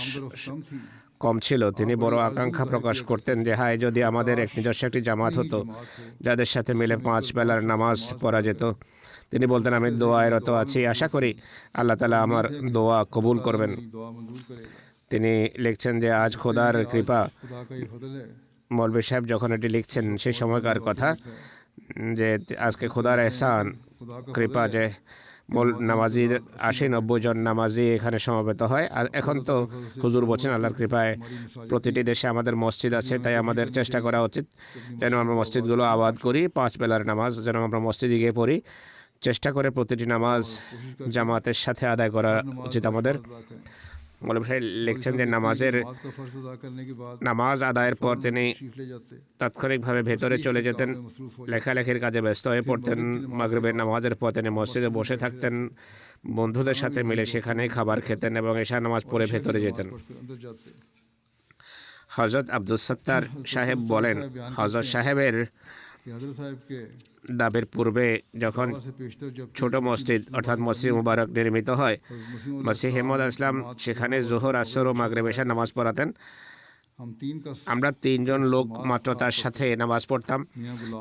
কম ছিল, তিনি বড় আকাঙ্ক্ষা প্রকাশ করতেন যে হায় যদি আমাদের নিজস্ব একটি জামাত হতো যাদের সাথে মিলে 5 বেলার নামাজ পড়া যেত। তিনি বলতেন, আমি দোয়ায় রত আছি, আশা করি আল্লাহ তাআলা আমার দোয়া কবুল করবেন। তিনি লিখছেন যে আজ খোদার কৃপা, মৌলভী সাহেব যখন এটি লিখছেন সেই সময়কার কথা, যে আজকে খোদার এহসান, কৃপা যে নামাজির 80-90 জন নামাজি এখানে সমবেত হয়। আর এখন তো হুজুর বলছেন আল্লাহর কৃপায় প্রতিটি দেশে আমাদের মসজিদ আছে, তাই আমাদের চেষ্টা করা উচিত যেন আমরা মসজিদগুলো আবাদ করি, 5 বেলার নামাজ যেন আমরা মসজিদে গিয়ে পড়ি। চেষ্টা করে প্রতিটি নামাজ জামাতের সাথে আদায় করা উচিত আমাদের। মৌলভী সাহেব লিখছেন যে নামাজ আদায়ের পর তিনি তাৎক্ষণিকভাবে ভেতরে চলে যেতেন, লেখালেখির কাজে ব্যস্ত হয়ে পড়তেন। মাগরিবের নামাজের পর তিনি মসজিদে বসে থাকতেন, বন্ধুদের সাথে মিলে সেখানেই খাবার খেতেন এবং এশা নামাজ পড়ে ভেতরে যেতেন। হযরত আব্দুস সাত্তার সাহেব বলেন, হযরত সাহেবের দাবির পূর্বে যখন ছোট মসজিদ অর্থাৎ মসজিদ মুবারক নির্মিত হয়, মসিহ মউদ আলাইহিস সালাম সেখানে জোহর, আসর ও মাগরিব এশা নামাজ পড়াতেন। আমরা 3 জন লোক মাত্র তার সাথে নামাজ পড়তাম,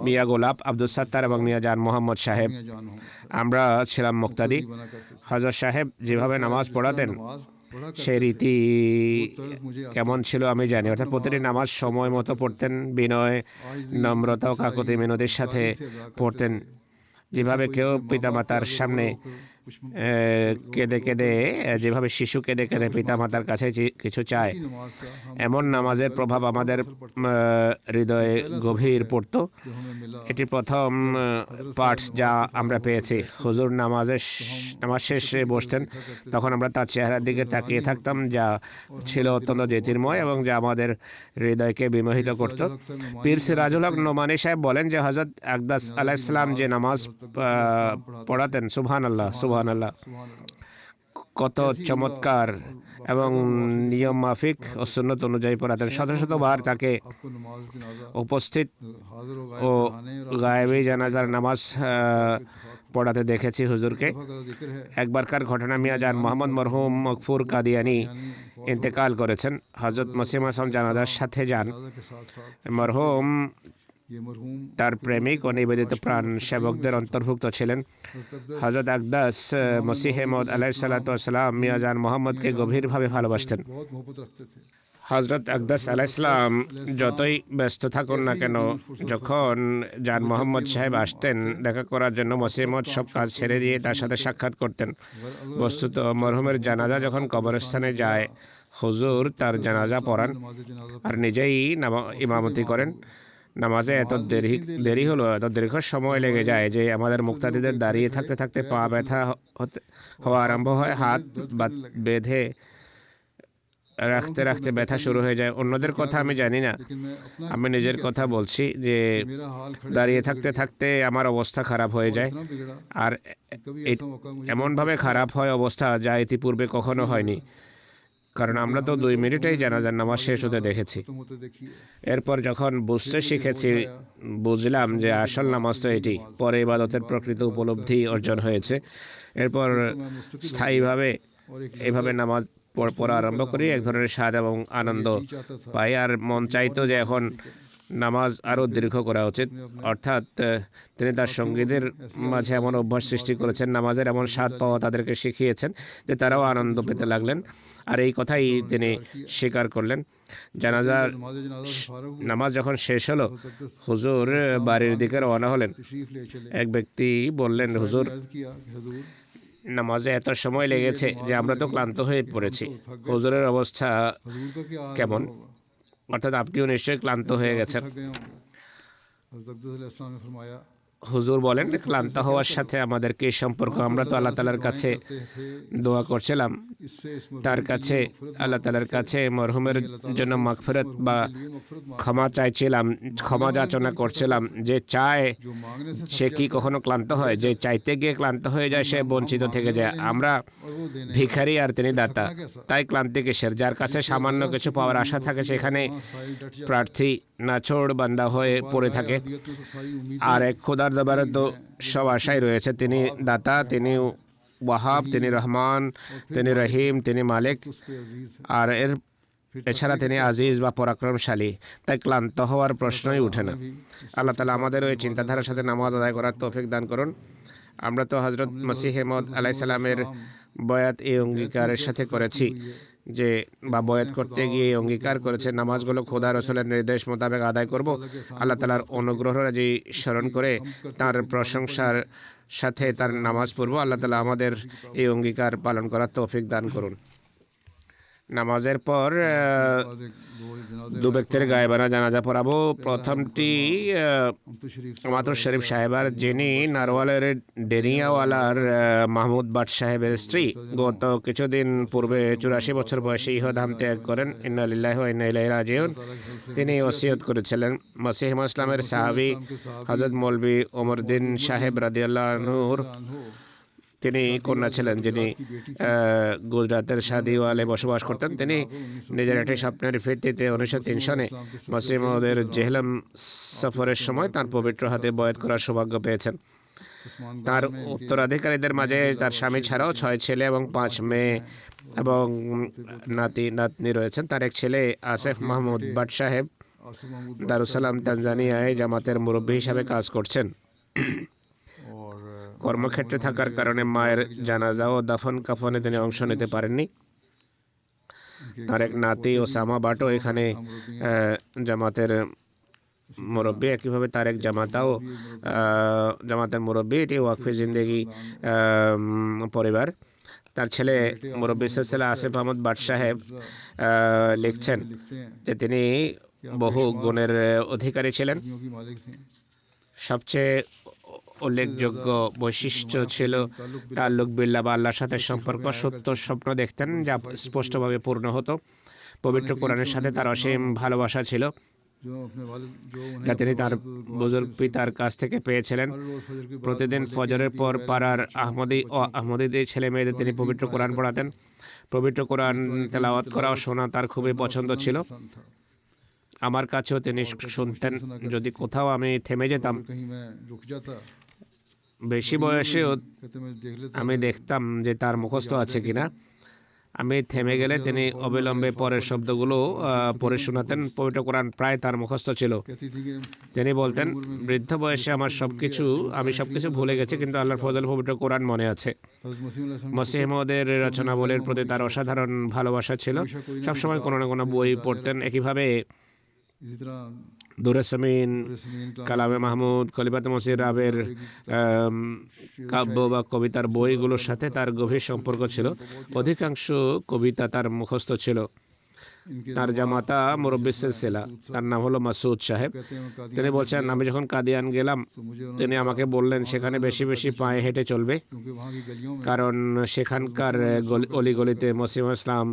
মিয়া গোলাপ, আব্দুস সাত্তার এবং মিয়া জান মোহাম্মদ সাহেব। আমরা ছিলাম মুক্তাদি। হযরত সাহেব যেভাবে নামাজ পড়াতেন সেই রীতি কেমন ছিল আমি জানি, অর্থাৎ প্রতিটি নামাজ সময় মতো পড়তেন, বিনয়, নম্রতা ও কাকুতি মিনতির সাথে পড়তেন। যেভাবে কেউ পিতামাতার সামনে কেঁদে কেঁদে, যেভাবে শিশু কেঁদে কেঁদে পিতামাতার কাছে কিছু চায়, এমন নামাজের প্রভাব আমাদের হৃদয়ে গভীর পড়ত। এটি প্রথম পাঠ যা আমরা পেয়েছি। হুজুর নামাজ শেষে বসতেন, তখন আমরা তার চেহারার দিকে তাকিয়ে থাকতাম, যা ছিল অত্যন্ত জ্যোতির্ময় এবং যা আমাদের হৃদয়কে বিমোহিত করত। পীর সিরাজুল হক নোমানী সাহেব বলেন যে হযরত আকদাস আলাইহিস সালাম যে নামাজ পড়াতেন, সুবহানাল্লাহ সুবহানাল্লাহ, কত চমৎকার এবং নিয়ম মাফিক ও সুন্নত অনুযায়ী পড়াতেন। শত শতবার তাকে উপস্থিত ও গায়েবী জানাজার নামাজ পড়াতে দেখেছি হুজুরকে। একবারকার ঘটনা, মিয়া জান মোহাম্মদ মরহুম মকফুর কাদিয়ানি ইন্তেকাল করেছেন। হযরত মসিহ মাসুম জানাজার সাথে যান। মরহুম তার প্রেমিক ও নিবেদিত প্রাণ সেবকদের অন্তর্ভুক্ত ছিলেন। হযরত আকদাস মসিহ মউদ আলাইহিস সালাতু ওয়াস সালাম মিয়া জান মোহাম্মদকে গভীরভাবে ভালোবাসতেন। হযরত আকদাস আলাইহিস সালাম যতই ব্যস্ত থাকুন না কেন, যখন জান মোহাম্মদ সাহেব আসতেন দেখা করার জন্য, মসিহ মউদ সব কাজ ছেড়ে দিয়ে তার সাথে সাক্ষাৎ করতেন। বস্তুত মরহুমের জানাজা যখন কবরস্থানে যায়, হুজুর তার জানাজা পড়ান আর নিজেই ইমামতি করেন। নামাজে এত দেরি হলো, এত দীর্ঘ সময় লেগে যায় যে আমাদের মুক্তাদিদের দাঁড়িয়ে থাকতে থাকতে পা ব্যথা হওয়া আরম্ভ হয়, হাত বেঁধে রাখতে রাখতে ব্যথা শুরু হয়ে যায়। অন্যদের কথা আমি জানি না, लेकिन मैं अपना আমি নিজের কথা বলছি যে मेरा हाल खड़े দাঁড়িয়ে থাকতে থাকতে আমার অবস্থা খারাপ হয়ে যায়। इतना बिगड़ा আর कभी এ- ऐसा मौका मुझे এমনভাবে খারাপ হয় অবস্থা যা ইতিপূর্বে কখনো হয়নি, কারণ আমরা তো 2 মিনিটেই জানাজার নামাজ শেষ হতে দেখেছি। खत्म होते देखिए এরপর যখন বুঝতে শিখেছি, বুঝলাম যে আসল নামাজ তো এটি। পরে ইবাদতের প্রকৃত উপলব্ধি অর্জন হয়েছে। এরপর मैं मुस्तकिल স্থায়ীভাবে और एक এইভাবে নামাজ পড়া আরম্ভ করি। এক ধরনের স্বাদ এবং আনন্দ जी चाहता था পাই। আর মন চাইতো যে এখন নামাজ আরও দীর্ঘ করা উচিত। অর্থাৎ তিনি তার সঙ্গীদের মাঝে এমন অভ্যাস সৃষ্টি করেছেন, নামাজের এমন স্বাদ পাওয়া তাদেরকে শিখিয়েছেন যে তারাও আনন্দ পেতে লাগলেন। আর এই কথাই তিনি স্বীকার করলেন। জানাজার नमाज जनाजा से फारग हुए নামাজ যখন শেষ হলো, হুজুর বাড়ির দিকে রওনা হলেন। तशरीफ ले चले এক ব্যক্তি বললেন, হুজুর अर्ज किया कि हुजूर নামাজে এত সময় লেগেছে যে আমরা তো ক্লান্ত হয়ে পড়েছি। হুজুরের অবস্থা हुजूर का क्या हाल কেমন? होगा? অর্থাৎ আপনিও নিশ্চয়ই ক্লান্ত হয়ে গেছেন। थक गए होंगे। हज़रत अक़दस अलैहिस्सलाम ने फरमाया হুজুর বলেন, ক্লান্ত হওয়ার সাথে আমাদের কি সম্পর্ক? আমরা তো আল্লাহ তাআলার কাছে দোয়া করছিলাম, इससे इस তার কাছে আল্লাহ তাআলার কাছে মরহুমের জন্য মাগফিরাত বা ক্ষমা চাইছিলাম, ক্ষমা যাচনা করছিলাম। যে চায় जो मांगने से সে কি কখনো ক্লান্ত হয়? যে চাইতে গিয়ে ক্লান্ত হয়ে যায় সে বঞ্চিত থেকে যায়। আমরা और वो देने ভিখারি আর তিনি দাতা, তাই ক্লান্তি কিসের? যার কাছে সামান্য কিছু পাওয়ার আশা থাকে সেখানে सारी डट जाती প্রার্থী নাছোড় বান্দা হয়ে পড়ে থাকে। दियत में तो सारी उम्मीद আর এক খোদার দরবারে তো সব আশাই রয়েছে। তিনি দাতা, তিনি ওয়াহাব, তিনি রহমান, তিনি রহিম, তিনি মালিক, उस पे अजीज है আর এছাড়া তিনি আজিজ বা পরাক্রমশালী। তাই ক্লান্ত হওয়ার প্রশ্নই ওঠে না। আল্লাহ তাআলা আমাদের ওই চিন্তাধারার সাথে নামাজ আদায় করার তৌফিক দান করুন। আমরা তো হযরত মসিহ মউদ আলাইহিস সালামের বয়াত এই অঙ্গীকারের সাথে করেছি যে বা বয়াত করতে গিয়ে এই অঙ্গীকার করেছে নামাজগুলো খোদা রসুলের নির্দেশ মোতাবেক আদায় করব। আল্লাহ তাআলার অনুগ্রহ রাজি স্মরণ করে তার প্রশংসার সাথে তার নামাজ পড়ব। আল্লাহ তাআলা আমাদের এই অঙ্গীকার পালন করার তৌফিক দান করুন। নামাজের পর बाद एक दो जनाजे দু ব্যক্তির গায়েবানা জানাজা পড়াবো। প্রথমটি हम तो शरीफ মাতুর শরীফ সাহেবার, যিনি নারওয়ালের ডেরিয়াওয়ালার মাহমুদ বাট সাহেবের স্ত্রী। গত কিছুদিন পূর্বে 84 বছর বয়সে ইহধাম ত্যাগ করেন। ইন্না লিল্লাহি ওয়া ইন্না ইলাইহি রাজিউন। তিনি ওসিয়ত করেছিলেন। মসিহ ইসলামের সাহাবী হযরত মৌলভী ওমরউদ্দিন সাহেব রাদিয়াল্লাহু আনহুর তিনি কন্যা ছিলেন, যিনি গুজরাতের শাদিওয়ালে বসবাস করতেন। তিনি নিজের একটি স্বপ্নের ভিত্তিতে 1903 সনে মসিহ মউদের জেহলম সফরের সময় তার পবিত্র হাতে বয়াত করার সৌভাগ্য পেয়েছেন। उस्मान তার উত্তরাধিকারীদের মাঝে তার স্বামী ছাড়াও 6 ছেলে এবং 5 মেয়ে এবং নাতনি রয়েছেন। তার এক ছেলে আসিফ মাহমুদ বাট সাহেব आसिफ महमूद দারুসালাম তানজানিয়ায় জামাতের মুরব্বী হিসাবে কাজ করছেন। और কর্মক্ষেত্রে থাকার কারণে মায়ের জানাজা ও দাফন কাফনে তিনি অংশ নিতে পারেননি। তার এক নাতি ওসামা বাটও এখানে জামাতের মুরব্বী। একইভাবে তার এক জামাতাও জামাতের মুরব্বী। এটি ওয়াকফি জিন্দেগি পরিবার। তার ছেলে মুরব্বী সিলসিলা আসিফ আহমদ বাট সাহেব লিখছেন लिखते हैं যে তিনি বহু গুণের অধিকারী ছিলেন। खूबियों की मालिक थे সবচেয়ে উল্লেখযোগ্য বৈশিষ্ট্য ছিল তাল্লুক বিল্লাহ বা আল্লাহর সাথে সম্পর্ক। সত্য স্বপ্ন দেখতেন যা স্পষ্টভাবে পূর্ণ হতো। পবিত্র কোরআনের সাথে তার অসীম ভালোবাসা ছিল, जो अपने वालिद जो যা उन्हें তিনি তার বুজুর্গ পিতার কাছ থেকে পেয়েছিলেন। हर रोज फजर के बाद প্রতিদিন ফজরের পর পাড়ার আহমদী ও আহমদীদের ছেলে মেয়েদের তিনি পবিত্র কোরআন পড়াতেন। পবিত্র কোরআন তেলাওয়াত করা ও শোনা তার খুবই পছন্দ ছিল। पसंद था। আমার কাছেও তিনি শুনতেন। যদি কোথাও আমি থেমে যেতাম, कहीं मैं रुक जाता বেশি বয়সেও कहते मैं देख लेता আমি দেখতাম যে তার মুখস্থ আছে কিনা। আমি থেমে গেলে তিনি অবিলম্বে পরের শব্দগুলো পড়ে শোনাতেন। পবিত্র কোরআন প্রায় তার মুখস্থ ছিল। कहती थी कि তিনি বলতেন, বৃদ্ধ বয়সে আমি সবকিছু ভুলে গেছি, কিন্তু আল্লাহর ফজল পবিত্র কোরআন মনে আছে। हज़रत मसीह अलैहि মসিহ মউদের রচনাবলীর প্রতি তার অসাধারণ ভালোবাসা ছিল। সবসময় কোনো না কোনো বই পড়তেন। একইভাবে इसी तरह দুরে সমিন, रस्मीन का কালামে মাহমুদ, খলিফাত মসিহ রাবের কাব্য বা কবিতার বইগুলোর সাথে তার গভীর সম্পর্ক ছিল। অধিকাংশ কবিতা তার মুখস্থ ছিল। इनके তার জামাতা মুরব্বী সিলসিলা, তার নাম হলো মাসুদ সাহেব। कहते हैं मैं তিনি कादियान বলছেন, আমি যখন কাদিয়ান গেলাম, तो मुझे उन्होंने তিনি আমাকে বললেন সেখানে বেশি বেশি পায়ে হেঁটে চলবে, क्योंकि वहाँ की गलियों में কারণ সেখানকার অলিগলিতে মসিম ইসলাম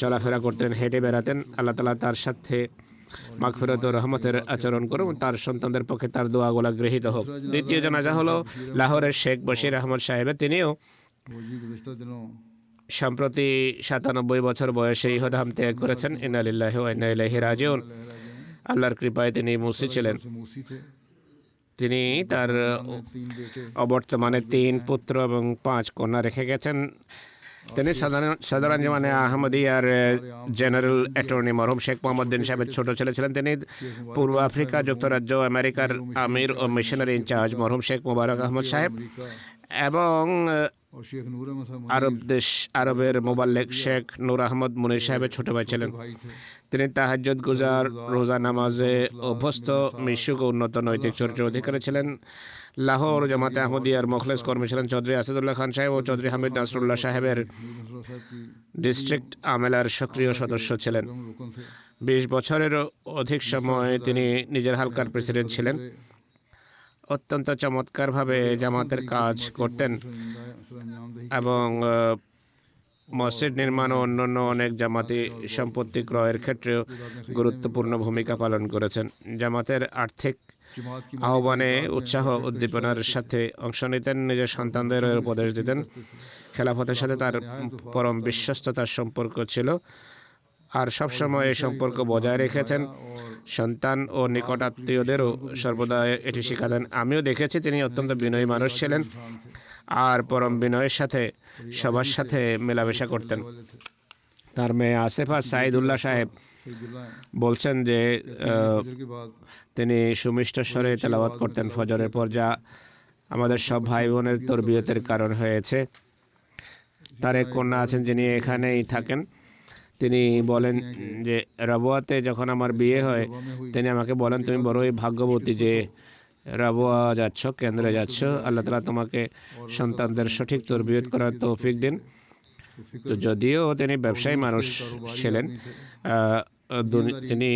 চলাফেরা করতেন, হেঁটে বেড়াতেন। আল্লাহ তাআলা তার সাথে মাগফিরাত ও রহমতের আচরণ করুন, তার সন্তানদের পক্ষে তার দোয়াগুলো গৃহীত হোক। দ্বিতীয় জানাজা হলো লাহোরের শেখ বশির আহমদ সাহেবের। তিনিও वो जी गुज़िश्ता दिनों সম্প্রতি 97 বছর বয়সে ইহধাম ত্যাগ করেছেন। ইন্না লিল্লাহি ওয়া ইন্না ইলাইহি রাজিউন। আল্লাহর কৃপায় তিনি মুসি ছিলেন। से मूसी थे। তিনি তার में 3 बेटे অবর্তমানে 3 পুত্র এবং 5 কন্যা রেখে গেছেন। তিনি সদর আঞ্জুমানে আহমদিয়ার জেনারেল অ্যাটর্নি মরহুম শেখ মোহাম্মদ দিন সাহেবের ছোট ছেলে ছিলেন। তিনি পূর্ব আফ্রিকা, যুক্তরাজ্য, আমেরিকার আমির ও মিশনারি ইনচার্জ মরহুম শেখ মোবারক আহমদ সাহেব এবং और शेख नूर अहमद साहब আরবের মোবাল্লেগ শেখ নূর আহমদ মুনির সাহেবের ছোট ভাই ছিলেন। भाई थे। তিনি তাহাজ্জুদ গুজার, রোজা নামাজে অভ্যস্ত, মিশুক ও উন্নত নৈতিক চরিত্রের অধিকারী ছিলেন। লাহোর জামাতে আহমদিয়ার মুখলেস কর্মী ছিলেন। চৌধুরী আসাদুল্লাহ খান সাহেব ও চৌধুরী হামিদ নাসরুল্লাহ সাহেবের साहब की ডিস্ট্রিক্ট আমেলার সক্রিয় সদস্য ছিলেন। रुकन थे। 20 বছরেরও অধিক সময় তিনি নিজের হালকার প্রেসিডেন্ট ছিলেন। অত্যন্ত চমৎকারভাবে জামাতের কাজ করতেন এবং মসজিদ নির্মাণ ও অন্যান্য অনেক জামাতি সম্পত্তি ক্রয়ের ক্ষেত্রেও গুরুত্বপূর্ণ ভূমিকা পালন করেছেন। জামাতের আর্থিক जमात की আহ্বানে উৎসাহ উদ্দীপনার সাথে অংশ নিতেন, নিজের সন্তানদের উপদেশ দিতেন। খেলাফতের সাথে তার পরম বিশ্বস্ততার সম্পর্ক ছিল আর সবসময় এই সম্পর্ক বজায় রেখেছেন। সন্তান ও নিকট আত্মীয়দেরও সর্বদা এটি শিখাতেন। আমিও দেখেছি তিনি অত্যন্ত বিনয়ী মানুষ ছিলেন আর পরম বিনয়ের সাথে সবার সাথে মেলামেশা করতেন। তার মেয়ে আসেফা সাইদুল্লাহ সাহেব বলছেন যে फजर के बाद তিনি সুমিষ্ট স্বরে তেলাওয়াত করতেন ফজরের পর, যা আমাদের সব ভাই বোনের তরবিয়তের কারণ হয়েছে। তার এক কন্যা আছেন যিনি এখানেই থাকেন। তিনি বলেন যে রাবুয়াতে যখন আমার বিয়ে হয়, তিনি আমাকে বলেন, তুমি বড়ই ভাগ্যবতী যে রাবুয়া যাচ্ছ, কেন্দ্রে যাচ্ছ। আল্লাহ তাআলা তোমাকে সন্তানদের সঠিক তরবিয়ত করার তৌফিক দিন। তো যদিও তিনি ব্যবসায়ী মানুষ ছিলেন, তিনি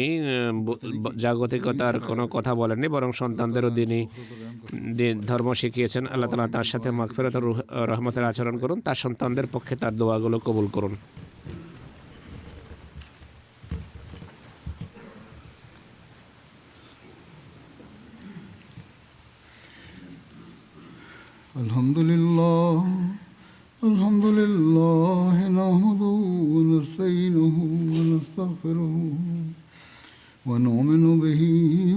জাগতিকতার কোনো কথা বলেননি, বরং সন্তানদেরও ধর্ম শিখিয়েছেন। আল্লাহ তাআলা তার সাথে মাগফিরাত ও রহমতের আচরণ করুন, তার সন্তানদের পক্ষে তার দোয়াগুলো কবুল করুন। الحمد لله نحمده ونستعينه ونستغفره ونؤمن به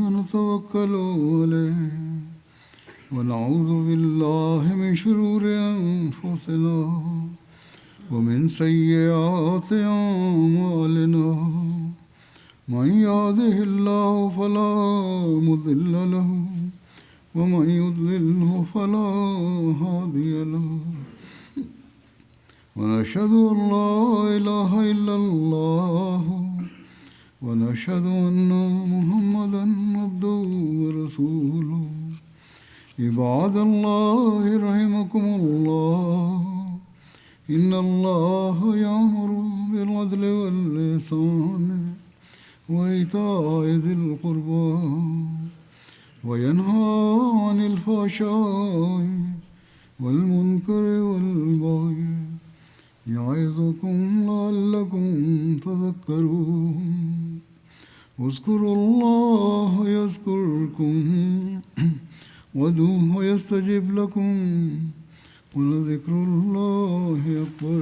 ونتوكل عليه ونعوذ بالله من شرور أنفسنا ومن سيئات أعمالنا من يهده الله فلا مضل له ومن يضلله فلا هادي له ونشهد أن لا إله إلا الله ونشهد أن محمدا عبده ورسوله عباد الله رحمكم الله إن الله يأمر بالعدل والإحسان وإيتاء ذي القربى وينهى عن الفحشاء والمنكر والبغي يعظكم لعلكم تذكرون اذكروا الله يذكركم وادعوه يستجب لكم ولذكر الله أكبر